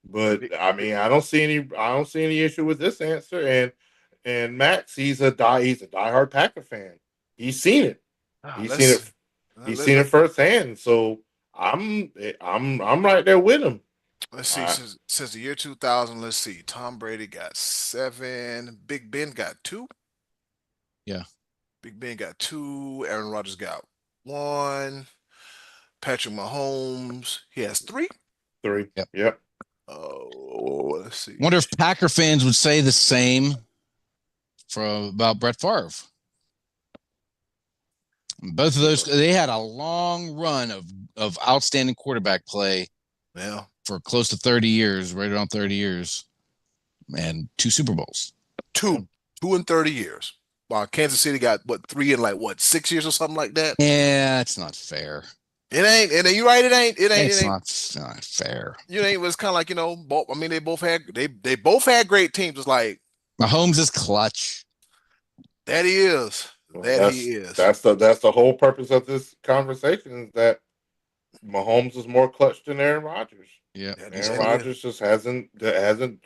S2: But I mean, I don't see any issue with this answer. And Max, he's a diehard Packer fan. He's seen it. He's seen it firsthand. So I'm right there with him.
S1: Let's see. Since the year 2000, let's see. Tom Brady got 7. Big Ben got 2.
S3: Yeah.
S1: Big Ben got 2. Aaron Rodgers got 1. Patrick Mahomes, he has 3.
S2: 3. Yep.
S1: Oh, let's see.
S3: Wonder if Packer fans would say the same about Brett Favre. Both of those, they had a long run of outstanding quarterback play.
S1: Yeah.
S3: For close to 30 years, right around 30 years, and 2 Super Bowls.
S1: 2 in 30 years. While Kansas City got 3 in 6 years or something like that.
S3: Yeah, it's not fair.
S1: It ain't. You right? It ain't.
S3: It's not fair.
S1: It was kind of like both. I mean, they both had great teams. It's like
S3: Mahomes is clutch.
S1: That he is.
S2: Well,
S1: That he is.
S2: that's the whole purpose of this conversation is that Mahomes is more clutch than Aaron Rodgers.
S3: Yeah.
S2: Aaron
S1: That he is.
S2: Rodgers just hasn't. And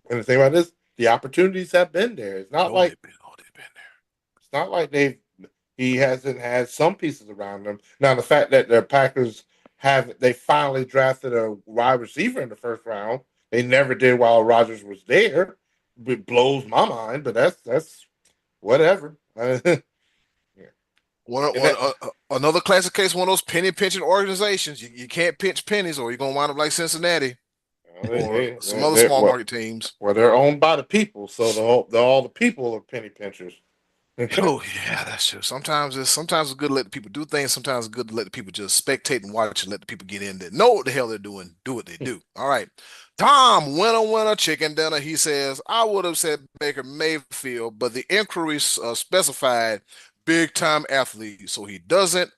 S2: the thing about this, the opportunities have been there.
S1: They've been
S2: It's not like he hasn't had some pieces around him. Now the fact that the Packers they finally drafted a wide receiver in the first round. They never did while Rodgers was there. It blows my mind, but that's whatever. Yeah. And that,
S1: Another classic case, one of those penny pinching organizations. You can't pinch pennies, or you're gonna wind up like Cincinnati or some other small market teams.
S2: well, they're owned by the people, so all the people are penny pinchers.
S1: Oh yeah, that's true. Sometimes it's good to let the people do things. Sometimes it's good to let the people just spectate and watch and let the people get in there. Know what the hell they're doing. Do what they do. All right. Tom, winner, chicken dinner. He says, I would have said Baker Mayfield, but the inquiry specified big time athlete, so he doesn't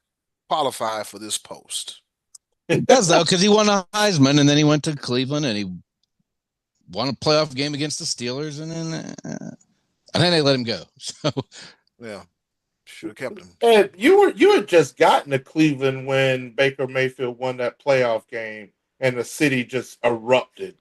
S1: qualify for this post.
S3: He does though, because he won a Heisman, and then he went to Cleveland, and he won a playoff game against the Steelers, and then they let him go. So
S1: Yeah, should have kept him.
S2: Ed, you had just gotten to Cleveland when Baker Mayfield won that playoff game, and the city just erupted.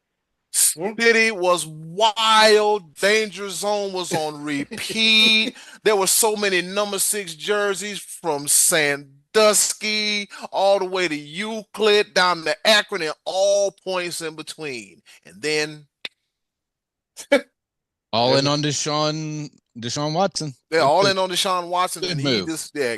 S1: City was wild. Danger Zone was on repeat. There were so many number 6 jerseys from Sandusky all the way to Euclid down to Akron and all points in between. And then
S3: all in on Deshaun Watson.
S1: they're all in on Deshaun Watson,
S3: Good
S1: and
S3: move.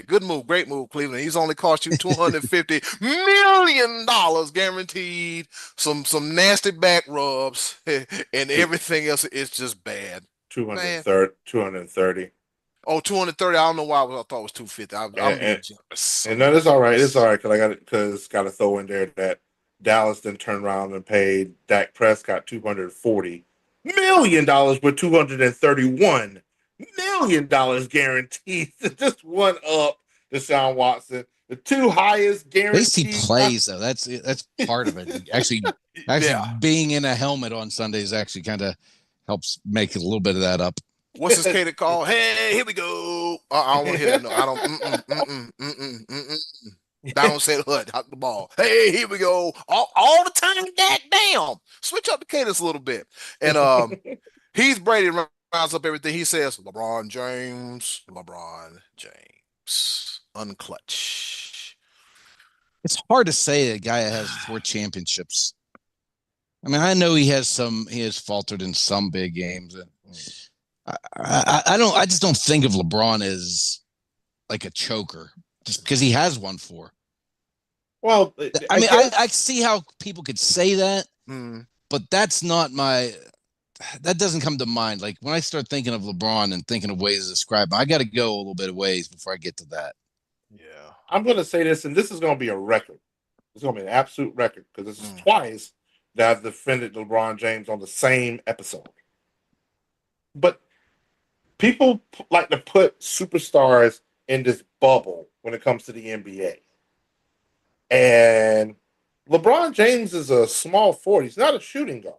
S1: good move, great move, Cleveland. He's only cost you $250 million guaranteed. Some nasty back rubs, and everything else is just bad. Man.
S2: 230.
S1: Oh, 230. I don't know why I thought it was 250. I'm being generous.
S2: And no, it's all right. It's all right because got to throw in there that Dallas then turned around and paid Dak Prescott $240 million with $231 guaranteed to just one up Deshaun Watson. The two highest
S3: At least he
S2: guaranteed.
S3: plays though. That's part of it. Actually
S1: Yeah.
S3: being in a helmet on Sundays actually kind of helps make a little bit of that up.
S1: What's this cater call? Hey, here we go. I don't want to hear that. No, I don't. I don't say the hood. Hot the ball. Hey, here we go. All the time. That damn. Switch up the cadence a little bit. And Heath Brady rounds up everything. He says, LeBron James, unclutch.
S3: It's hard to say a guy that has 4 championships. I mean, I know he has faltered in some big games. I just don't think of LeBron as like a choker just because he has won 4.
S2: Well,
S3: I see how people could say that, but that doesn't come to mind. Like when I start thinking of LeBron and thinking of ways to describe him, I got to go a little bit of ways before I get to that.
S1: Yeah.
S2: I'm going to say this, and this is going to be a record. It's going to be an absolute record because this is twice that I've defended LeBron James on the same episode. But people like to put superstars in this bubble when it comes to the NBA. And LeBron James is a small forward. He's not a shooting guard.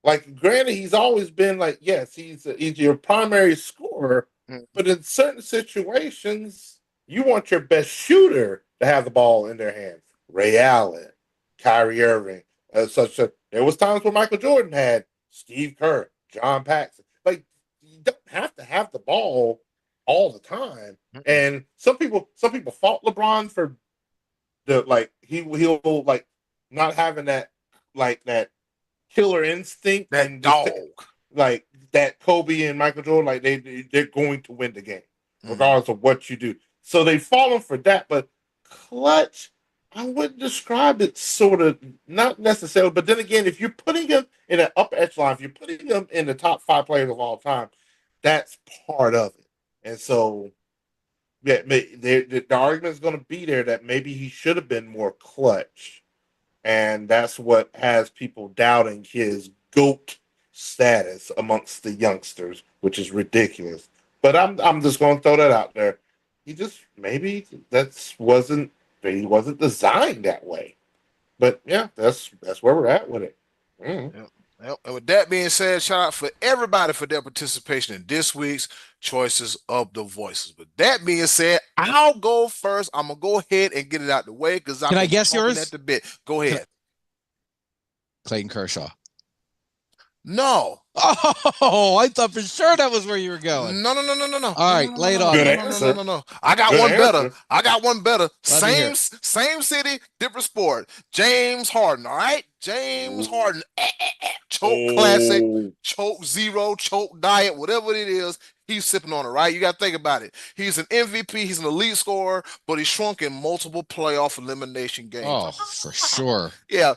S2: Like, granted, he's always been like, yes, he's your primary scorer, but in certain situations, you want your best shooter to have the ball in their hands. Ray Allen, Kyrie Irving, there was times where Michael Jordan had Steve Kerr, John Paxson. Like, you don't have to have the ball all the time. And some people fault LeBron for he'll like not having that killer instinct,
S1: that
S2: and
S1: dog,
S2: like that Kobe and Michael Jordan, like they're going to win the game regardless of what you do. So they fall for that, but clutch, I wouldn't describe it sort of, not necessarily. But then again, if you're putting him in an upper echelon, if you're putting him in the top 5 players of all time, that's part of it. And so, yeah, the argument is going to be there that maybe he should have been more clutch. And that's what has people doubting his GOAT status amongst the youngsters, which is ridiculous. But I'm just going to throw that out there. He wasn't designed that way. But yeah, that's where we're at with it.
S1: Yeah. Yep. And with that being said, shout out for everybody for their participation in this week's Choices of the Voices. With that being said, I'll go first. I'm gonna go ahead and get it out the way because I've
S3: Can I
S1: been
S3: guess
S1: chomping at
S3: yours?
S1: the bit. Go
S3: Can I,
S1: ahead.
S3: Clayton Kershaw.
S1: No.
S3: Oh, I thought for sure that was where you were going.
S1: No, no, no, no, no, no,
S3: All
S1: no,
S3: right,
S1: no, no,
S3: lay
S1: no,
S3: it
S1: no,
S3: on
S2: Good
S3: me.
S1: no, no, no,
S2: answer.
S1: no, no. I got
S2: Good
S1: one better.
S2: answer.
S1: I got one better.
S3: Love to hear it.
S1: Same city, different sport. James Harden. All right, James
S2: Ooh.
S1: Harden. Choke classic,
S2: Oh,
S1: choke zero, choke diet, whatever it is. He's sipping on it, right? You got to think about it. He's an MVP. He's an elite scorer, but he's shrunk in multiple playoff elimination games.
S3: Oh, for sure.
S1: Yeah,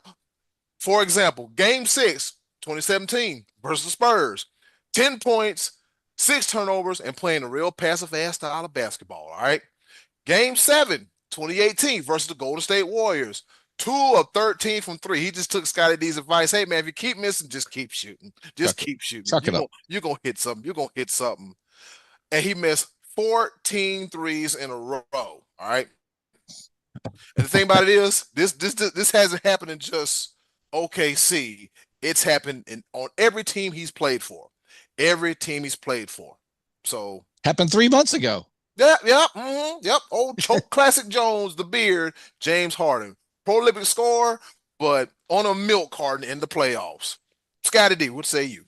S1: for example, game six, 2017 versus the Spurs, 10 points, six turnovers, and playing a real passive ass style of basketball. All right. Game seven, 2018 versus the Golden State Warriors. 2 of 13 from three. He just took Scotty D's advice. Hey man, if you keep missing, just keep shooting. Just
S3: Chuck it.
S1: keep shooting.
S3: Chuck it up.
S1: You're gonna hit something. You're gonna hit something. And he missed 14 threes in a row. All right. And the thing about it is, this hasn't happened in just OKC. It's happened on every team he's played for. Every team he's played for. So
S3: Happened 3 months ago.
S1: yep. Old choke classic Jones, the beard, James Harden, prolific scorer, but on a milk carton in the playoffs. Scotty D, what say you?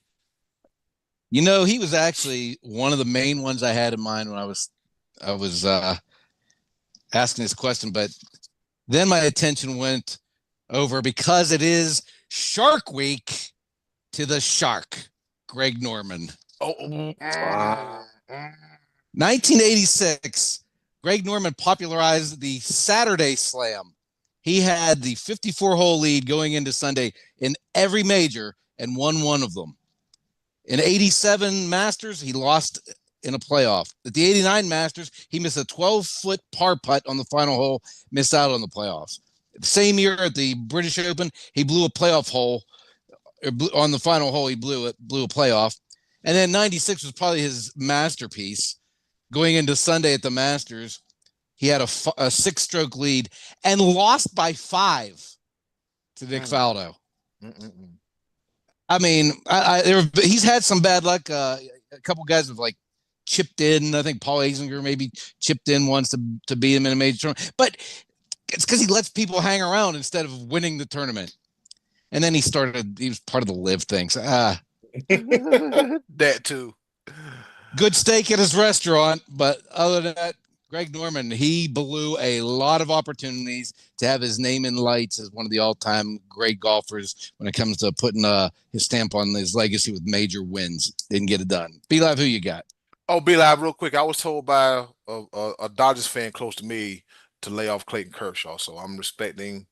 S3: You know, he was actually one of the main ones I had in mind when I was asking this question, but then my attention went over because it is Shark Week to the Shark, Greg Norman.
S1: Oh,
S3: 1986, Greg Norman popularized the Saturday Slam. He had the 54-hole lead going into Sunday in every major and won one of them. In 87 Masters, he lost in a playoff. At the 89 Masters, he missed a 12-foot par putt on the final hole, missed out on the playoffs. The same year at the British Open, he blew a playoff hole. On the final hole, he blew a playoff. And then 96 was probably his masterpiece. Going into Sunday at the Masters, he had a 6-stroke lead and lost by 5 to Nick Faldo. I mean, he's had some bad luck. A couple guys have like chipped in. I think Paul Azinger maybe chipped in once to beat him in a major tournament. But it's because he lets people hang around instead of winning the tournament. And then he was part of the live thing. So,
S1: that too.
S3: good steak at his restaurant. But other than that, Greg Norman, he blew a lot of opportunities to have his name in lights as one of the all-time great golfers when it comes to putting his stamp on his legacy with major wins. Didn't get it done. B-Live, who you got?
S1: Oh, be live real quick. I was told by a Dodgers fan close to me to lay off Clayton Kershaw, so I'm respecting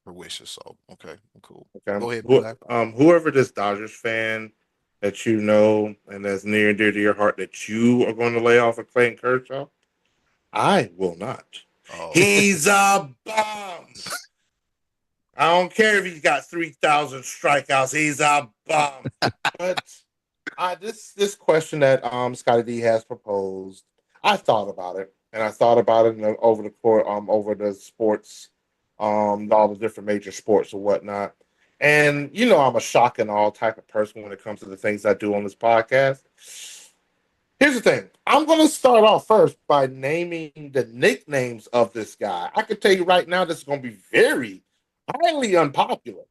S1: her wishes. So okay, cool.
S2: okay.
S1: Go ahead, be live.
S2: Whoever this Dodgers fan that you know and that's near and dear to your heart that you are going to lay off of Clayton Kershaw, I will not.
S1: Oh.
S2: He's a bum. I don't care if he's got 3,000 strikeouts. He's a bum. But this question that Scotty D has proposed, I thought about it, and I thought about it over the court, over the sports, all the different major sports or whatnot. And you know, I'm a shock and all type of person when it comes to the things I do on this podcast. Here's the thing. I'm going to start off first by naming the nicknames of this guy. I can tell you right now, this is going to be very highly unpopular.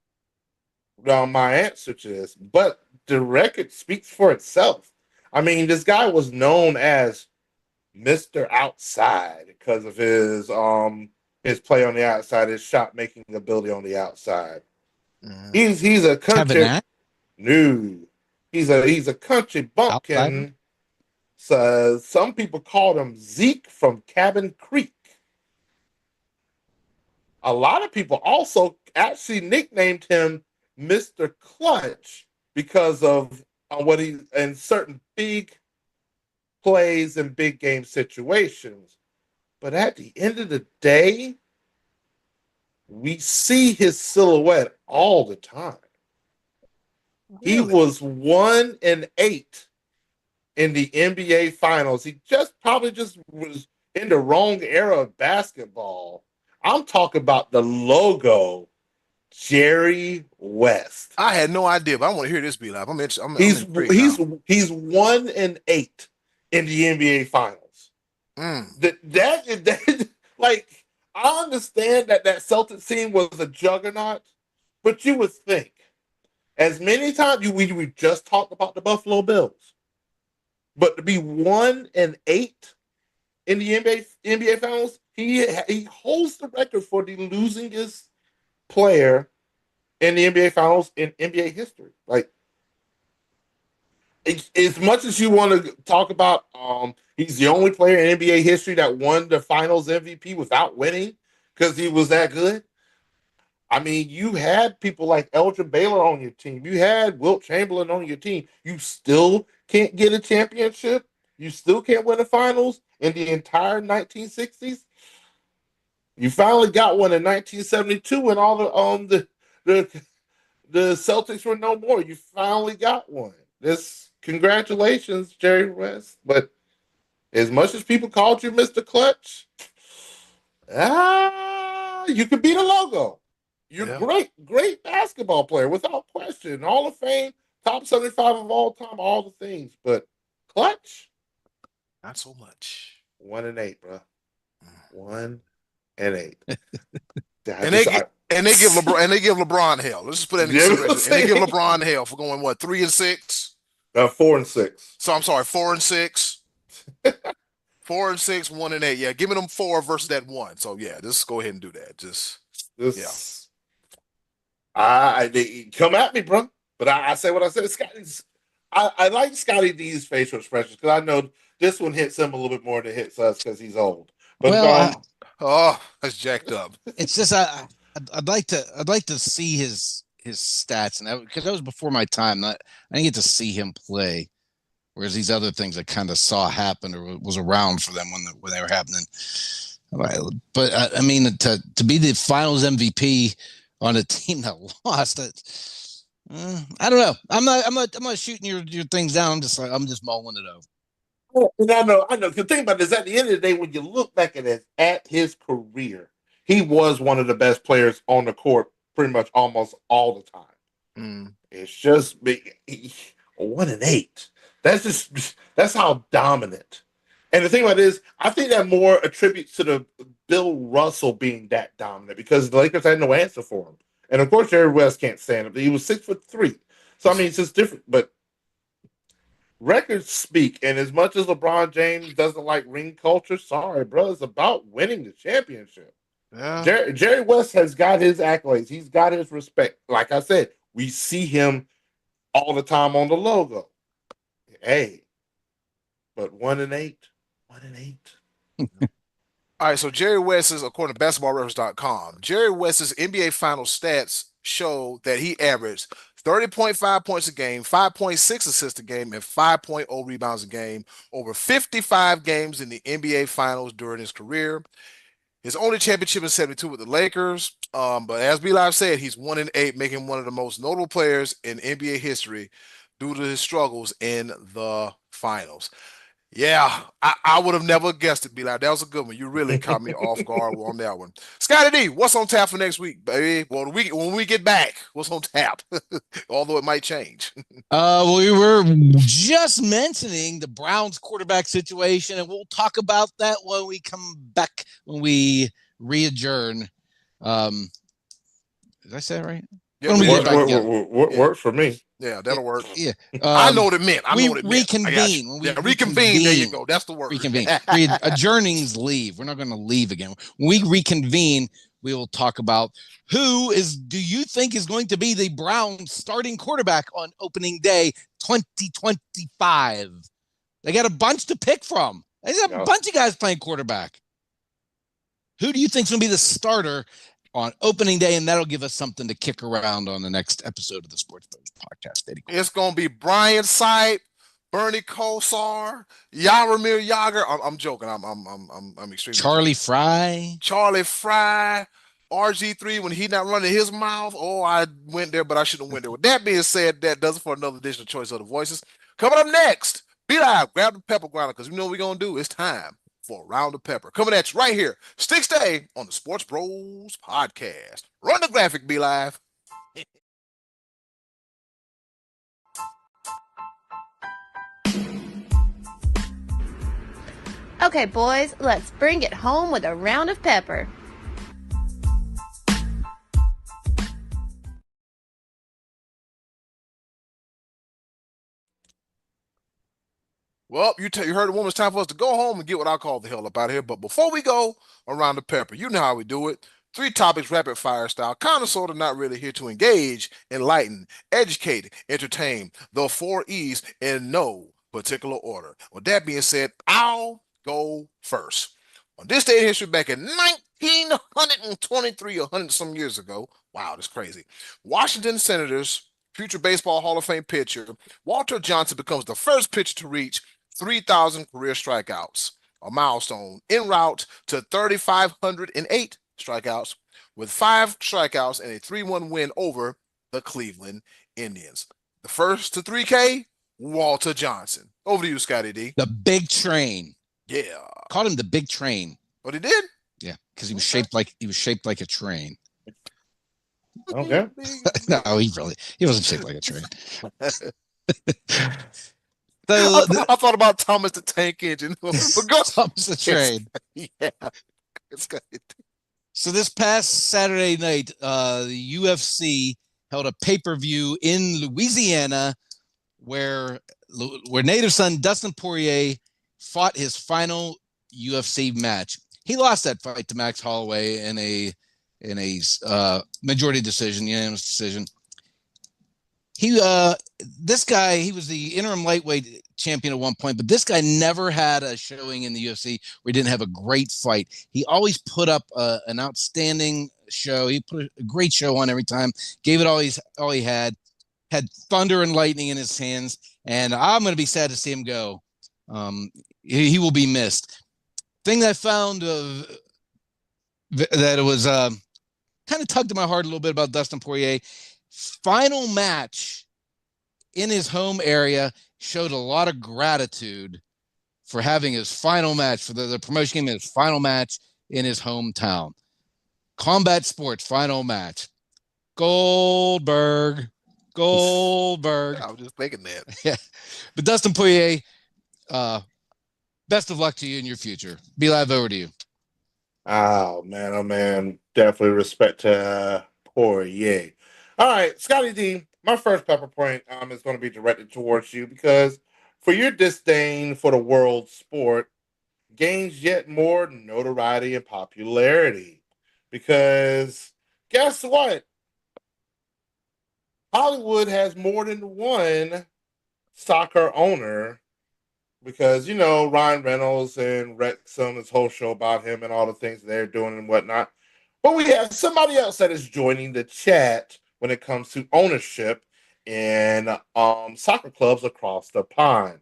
S2: My answer to this, but the record speaks for itself. I mean, this guy was known as Mr. Outside because of his play on the outside, his shot making ability on the outside. He's a country new. He's a country bumpkin. So some people called him Zeke from Cabin Creek. A lot of people also actually nicknamed him Mr. Clutch because of what he in certain big plays and big game situations. But at the end of the day, we see his silhouette all the time. Really? He was 1-8 in the NBA Finals. He probably was in the wrong era of basketball. I'm talking about the logo Jerry West.
S1: I had no idea, but I want to hear this, be live. I'm interested. I'm
S2: He's
S1: intrigued
S2: he's
S1: now.
S2: he's 1-8 in the NBA Finals.
S1: Mm.
S2: That like I understand that Celtics team was a juggernaut, but you would think as many times we just talked about the Buffalo Bills, but to be 1-8 in the NBA Finals, he holds the record for the losingest player in the NBA Finals in NBA history. Like as much as you want to talk about, he's the only player in NBA history that won the Finals MVP without winning because he was that good. I mean, you had people like Elgin Baylor on your team. You had Wilt Chamberlain on your team. You still can't get a championship. You still can't win the finals in the entire 1960s. You finally got one in 1972 when all the Celtics were no more. You finally got one. This congratulations, Jerry West. But as much as people called you Mr. Clutch, you could be the logo. You're
S1: Yeah,
S2: great basketball player without question. Hall of Fame, top 75 of all time, all the things. But Clutch,
S1: not so much.
S2: 1-8, bro. 1-8. I
S1: And they
S2: just,
S1: get
S2: I,
S1: and they give LeBron hell. Let's just put that in
S2: you know what I'm
S1: consideration. And they give
S2: saying?
S1: LeBron hell for going what 3-6.
S2: 4-6.
S1: So I'm sorry, 4-6. 4-6, 1-8. Yeah, give me them four versus that one. So yeah, just go ahead and do that. Just yeah.
S2: This, they come at me, bro. But I say what I said. Scotty's, I like Scotty D's facial expressions because I know this one hits him a little bit more than it hits us because he's old. But
S3: Well,
S1: Oh, that's jacked up.
S3: it's just I'd like to see his stats, and because that was before my time. Not I didn't get to see him play. Whereas these other things I kind of saw happen or was around for them when they were happening. But I mean, to be the Finals MVP on a team that lost, I don't know. I'm not shooting your things down. I'm just mulling it over.
S2: and I know. The thing about it is, at the end of the day, when you look back at his career, he was one of the best players on the court, pretty much almost all the time.
S1: Mm.
S2: It's just 1-8. That's how dominant. And the thing about it is, I think that more attributes to the Bill Russell being that dominant because the Lakers had no answer for him. And of course, Jerry West can't stand up. He was 6'3". So I mean, it's just different. But records speak. And as much as LeBron James doesn't like ring culture, sorry, bro, it's about winning the championship.
S1: Yeah.
S2: Jerry West has got his accolades. He's got his respect. Like I said, we see him all the time on the logo. Hey, but 1-8, 1-8.
S1: All right, so Jerry West is, according to basketballreference.com, Jerry West's NBA final stats show that he averaged 30.5 points a game, 5.6 assists a game, and 5.0 rebounds a game over 55 games in the NBA finals during his career. His only championship in 72 with the Lakers. But as B Live said, he's 1-8, making him one of the most notable players in NBA history due to his struggles in the finals. Yeah, I would have never guessed it, be like that was a good one. You really caught me off guard on that one. Scotty D, what's on tap for next week, baby? Well, when we get back, what's on tap? Although it might change.
S3: We were just mentioning the Browns quarterback situation, and we'll talk about that when we come back when we re-adjourn. Did I say it right?
S1: Yeah,
S3: When we get back together.
S2: Works for me.
S1: Yeah, that'll work.
S3: Yeah.
S1: I know what it meant. I
S3: we
S1: know what it meant.
S3: reconvene.
S1: When
S3: we
S1: yeah, reconvene. There you go. That's the word.
S3: Reconvene. Adjournings leave. We're not going to leave again. When we reconvene, we will talk about do you think is going to be the Browns starting quarterback on opening day 2025? They got a bunch to pick from. There's a bunch of guys playing quarterback. Who do you think is going to be the starter on opening day? And that'll give us something to kick around on the next episode of the SportsBros podcast.
S1: It's going to be Brian Sipe, Bernie Kosar, Yaramir Yager. I'm joking. I'm extremely
S3: Charlie
S1: joking.
S3: Fry.
S1: Charlie Fry. RG3 when he not running his mouth. Oh, I went there, but I shouldn't have went there. With that being said, that does it for another edition of Choice of the Voices. Coming up next, be live, grab the pepper grinder because we know what we're gonna do. It's time for a round of pepper. Coming at you right here. Stick stay on the Sports Bros podcast. Run the graphic, Be Live.
S5: Okay, boys, let's bring it home with a round of pepper.
S1: Well, you heard the woman. It's time for us to go home and get what I call the hell up out of here. But before we go around the pepper, you know how we do it. 3 topics, rapid fire style, kind of, sort of, not really, here to engage, enlighten, educate, entertain. The 4 E's in no particular order. With that being said, I'll go first. On this day in history, back in 1923, 100 some years ago, wow, that's crazy. Washington Senators, future Baseball Hall of Fame pitcher Walter Johnson becomes the first pitcher to reach 3,000 career strikeouts, a milestone en route to 3,508 strikeouts, with 5 strikeouts and a 3-1 win over the Cleveland Indians. The first to 3K, Walter Johnson. Over to you, Scotty D.
S3: The Big Train.
S1: Yeah.
S3: Called him the Big Train.
S1: What he did?
S3: Yeah, because he was shaped like a train.
S2: Okay.
S3: No, he wasn't shaped like a train.
S1: I thought about Thomas the Tank Engine. But go.
S3: Thomas the Train.
S1: Yeah. It's good.
S3: So this past Saturday night, the UFC held a pay-per-view in Louisiana where native son Dustin Poirier fought his final UFC match. He lost that fight to Max Holloway in a majority decision, unanimous decision. This guy, he was the interim lightweight champion at one point, but this guy never had a showing in the UFC where he didn't have a great fight. He always put up an outstanding show. He put a great show on every time, gave it all he had thunder and lightning in his hands, and I'm going to be sad to see him go. He will be missed. Thing that I found that it was kind of tugged at my heart a little bit about Dustin Poirier. Final match in his home area, showed a lot of gratitude for having his final match, for the promotion game, his final match in his hometown. Combat Sports final match. Goldberg.
S1: I was just thinking that.
S3: Yeah. But Dustin Poirier, best of luck to you in your future. Be Live, over to you.
S2: Oh man. Definitely respect to Poirier. All right, Scotty D, my first pepper point is going to be directed towards you because for your disdain for the world sport gains yet more notoriety and popularity. Because guess what? Hollywood has more than one soccer owner because, Ryan Reynolds and Wrexham, this whole show about him and all the things they're doing and whatnot. But we have somebody else that is joining the chat when it comes to ownership in soccer clubs across the pond.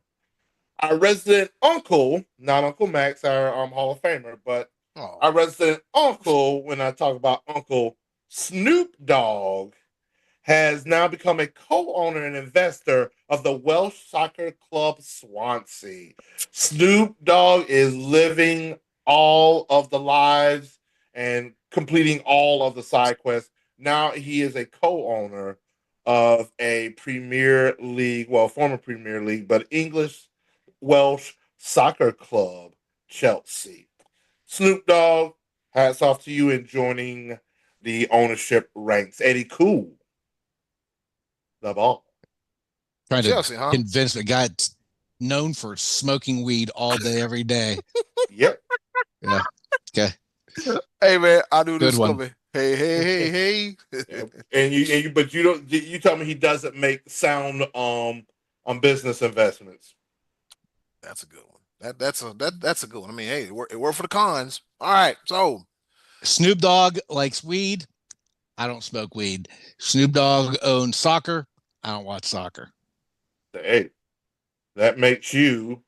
S2: Our resident uncle, not Uncle Max, our Hall of Famer, but our resident uncle, when I talk about Uncle Snoop Dogg, has now become a co-owner and investor of the Welsh soccer club Swansea. Snoop Dogg is living all of the lives and completing all of the side quests. Now he is a co-owner of a Premier League, former Premier League, but English Welsh soccer club, Chelsea. Snoop Dogg, hats off to you in joining the ownership ranks. Eddie Cool. The ball.
S3: Trying
S1: Chelsea,
S3: to convince a guy known for smoking weed all day, every day.
S2: Yep.
S3: Yeah. Okay.
S1: Hey man, I knew this
S3: Good one.
S1: coming. Hey.
S2: And you tell me he doesn't make sound on business investments.
S1: That's a good one. That's a good one. I mean, hey, it worked for the cons. All right, so
S3: Snoop Dogg likes weed. I don't smoke weed. Snoop Dogg owns soccer. I don't watch soccer.
S2: Hey, that makes you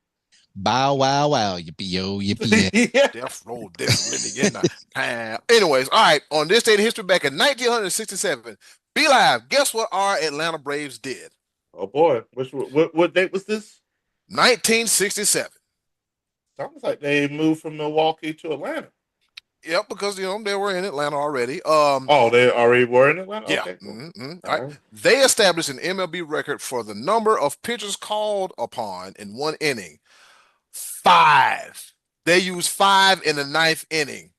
S3: Bow wow wow, yippee yo, yippee yeah.
S2: yeah.
S1: Death Row definitely. Anyways, all right. On this day in history, back in 1967, Be Live. Guess what our Atlanta Braves did?
S2: Oh boy, what date was this?
S1: 1967.
S2: Sounds like they moved from Milwaukee to Atlanta.
S1: Yep, because they were in Atlanta already.
S2: Oh, they already were in Atlanta?
S1: Yeah.
S2: Okay, cool.
S1: All
S2: All
S1: right.
S2: right.
S1: They established an MLB record for the number of pitchers called upon in one inning. 5. They used 5 in the ninth inning,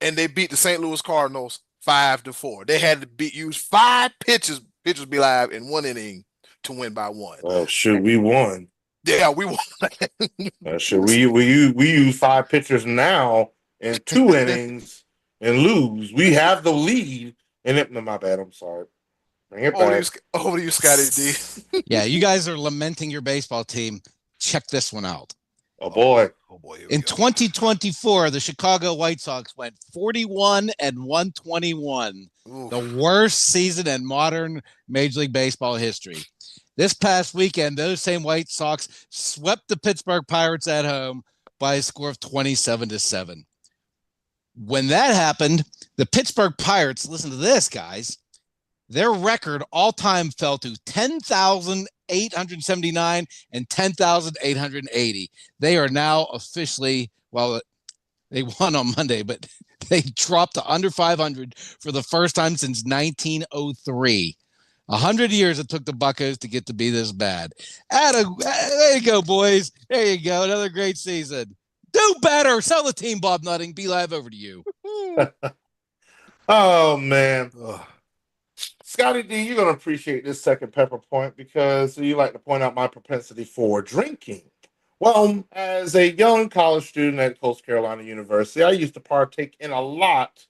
S1: and they beat the St. Louis Cardinals 5-4. They had to use 5 pitchers be live in one inning to win by one.
S2: Well, shoot, we won.
S1: Yeah, we won.
S2: Shoot, we use 5 pitchers now in 2 innings and lose. We have the lead. And it, no, my bad. I'm sorry. Bring it back.
S1: Over to you, Scotty D.
S3: Yeah, you guys are lamenting your baseball team. Check this one out.
S2: Oh boy.
S1: Oh boy.
S3: In 2024, the Chicago White Sox went 41 and 121, the worst season in modern Major League Baseball history. This past weekend, those same White Sox swept the Pittsburgh Pirates at home by a score of 27-7. When that happened, the Pittsburgh Pirates, listen to this, guys, their record all-time fell to 10,879 and 10,880. They are now officially, well, they won on Monday, but they dropped to under 500 for the first time since 1903. 100 years it took the Buccos to get to be this bad. There you go, boys. There you go. Another great season. Do better. Sell the team, Bob Nutting. Be live, over to you.
S2: Oh, man. Ugh. Scotty D, you're going to appreciate this second pepper point because you like to point out my propensity for drinking. Well, as a young college student at Coastal Carolina University, I used to partake in a lot,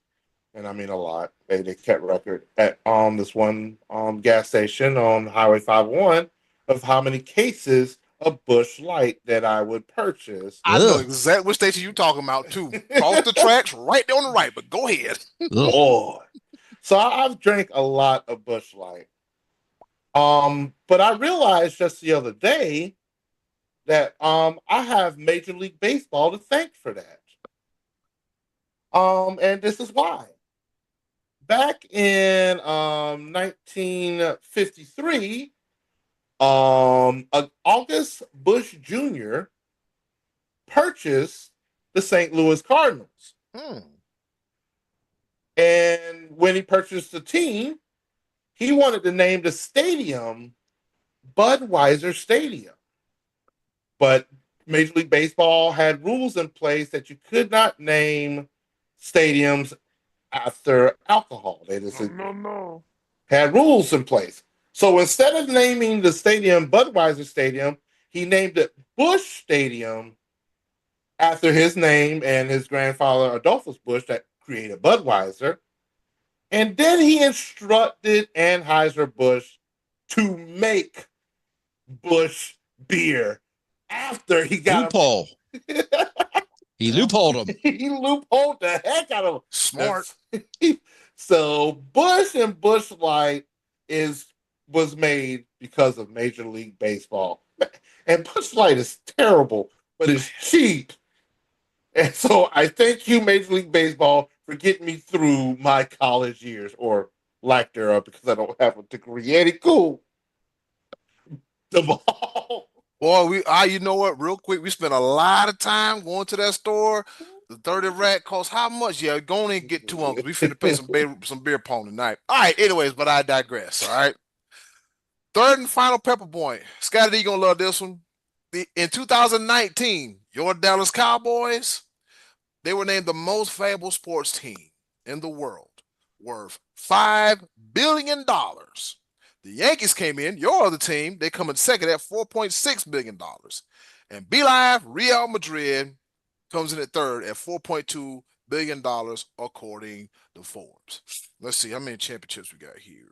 S2: and I mean a lot. They kept record at this one gas station on Highway 501 of how many cases of Busch Light that I would purchase.
S1: I know exactly what station you're talking about, too. Cross the tracks right there on the right, but go ahead.
S2: Boy. So I've drank a lot of Busch Light. But I realized just the other day that I have Major League Baseball to thank for that. And this is why. Back in 1953, August Busch Jr. purchased the St. Louis Cardinals. And when he purchased the team, he wanted to name the stadium Budweiser Stadium. But Major League Baseball had rules in place that you could not name stadiums after alcohol. They just had rules in place. So instead of naming the stadium Budweiser Stadium, he named it Busch Stadium after his name and his grandfather Adolphus Busch that created Budweiser. And then he instructed Anheuser-Busch to make Busch beer after he got
S3: loophole. He loopholed him.
S2: He loopholed the heck out of him.
S1: Smart.
S2: So Busch and Busch Light was made because of Major League Baseball. And Busch Light is terrible, but it's cheap. And so I thank you, Major League Baseball, for getting me through my college years, or lack thereof, because I don't have a degree. Eddie, cool. The ball.
S1: Boy, you know what? Real quick, we spent a lot of time going to that store. The 30 rack costs how much? Yeah, go on and get 2 on because we finna play some beer pong tonight. All right, anyways, but I digress. All right. Third and final pepper point. Scotty D, you gonna love this one. In 2019, your Dallas Cowboys, they were named the most valuable sports team in the world, worth $5 billion. The Yankees came in, your other team, they come in second at $4.6 billion. And BeLive, Real Madrid, comes in at third at $4.2 billion, according to Forbes. Let's see how many championships we got here.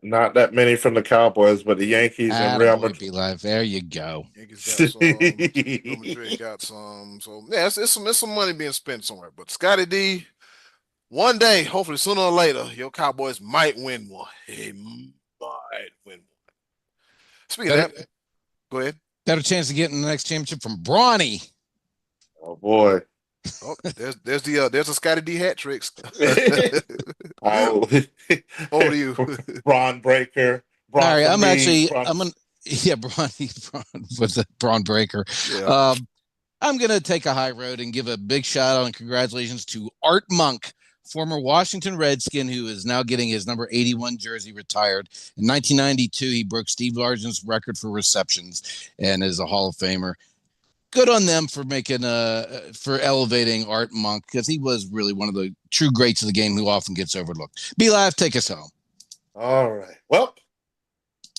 S2: Not that many from the Cowboys, but the Yankees and Real Madrid.
S3: BeLive, there you go.
S1: Yankees got some, Real Madrid got some. So yeah, it's some money being spent somewhere. But Scotty D, one day, hopefully sooner or later, your Cowboys might win one. They might win one. Speaking of that, go ahead.
S3: Better chance of getting the next championship from Bronny.
S2: Oh boy.
S1: Oh, there's a Scotty D hat tricks.
S2: Over
S1: to you.
S2: Braun Breaker.
S3: All right, I'm gonna Yeah, Braun with the Braun Breaker.
S1: Yeah.
S3: I'm going to take a high road and give a big shout out and congratulations to Art Monk, former Washington Redskin, who is now getting his number 81 jersey retired. In 1992, he broke Steve Largen's record for receptions and is a Hall of Famer. Good on them for for elevating Art Monk, because he was really one of the true greats of the game who often gets overlooked. Be Live, take us home.
S2: All right. Well,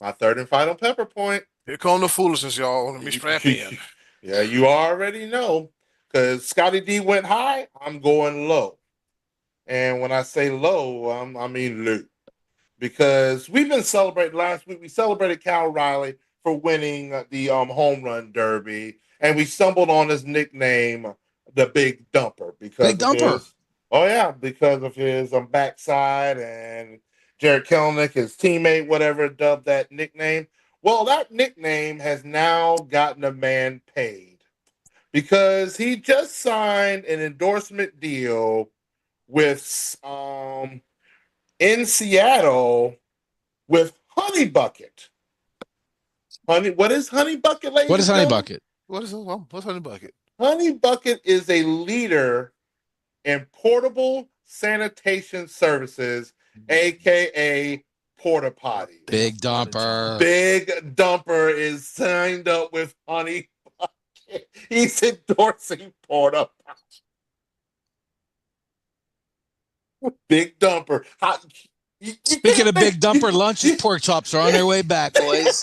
S2: my third and final pepper point.
S1: Here come the foolishness, y'all. Let me strap in.
S2: Yeah, you already know. Because Scotty D went high, I'm going low. And when I say low, I mean low. Because we've been celebrating last week. We celebrated Cal Riley for winning the home run derby, and we stumbled on his nickname, the Big Dumper, because
S3: Big Dumper.
S2: because of his backside, and Jared Kelenic, his teammate, whatever, dubbed that nickname. Well, that nickname has now gotten a man paid because he just signed an endorsement deal with in Seattle with Honey Bucket. What is Honey Bucket, ladies
S3: What is
S2: and
S3: Honey
S2: gentlemen?
S3: Bucket?
S1: What's Honey Bucket?
S2: Honey Bucket is a leader in portable sanitation services, aka porta potty.
S3: Big Dumper.
S2: Big Dumper is signed up with Honey Bucket. He's endorsing porta potty. Big Dumper.
S3: Speaking of Big Dumper, lunch and pork chops are on their way back, boys.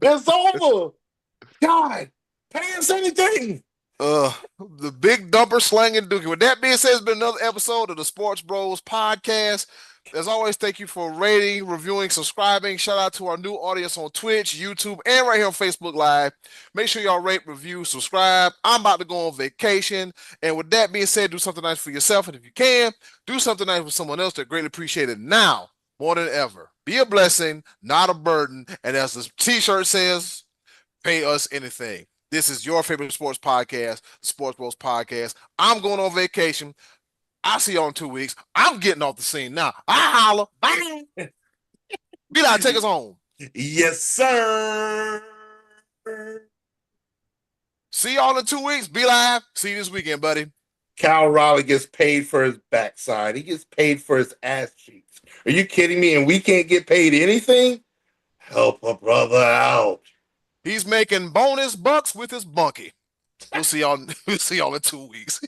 S2: It's over. God, pay us anything.
S1: The Big Dumper slanging dookie. With that being said, it's been another episode of the Sports Bros podcast. As always, thank you for rating, reviewing, subscribing. Shout out to our new audience on Twitch, YouTube, and right here on Facebook Live. Make sure y'all rate, review, subscribe. I'm about to go on vacation. And with that being said, do something nice for yourself. And if you can, do something nice for someone else. They're greatly appreciated now more than ever. Be a blessing, not a burden. And as the t-shirt says, pay us anything. This is your favorite sports podcast, Sports Bros Podcast. I'm going on vacation. I'll see y'all in 2 weeks. I'm getting off the scene now. I holla. Bye. Be like, take us home.
S2: Yes, sir.
S1: See y'all in 2 weeks. Be live. See you this weekend, buddy.
S2: Cal Raleigh gets paid for his backside. He gets paid for his ass cheeks. Are you kidding me? And we can't get paid anything? Help a brother out.
S1: He's making bonus bucks with his bunkie. We'll see y'all in 2 weeks.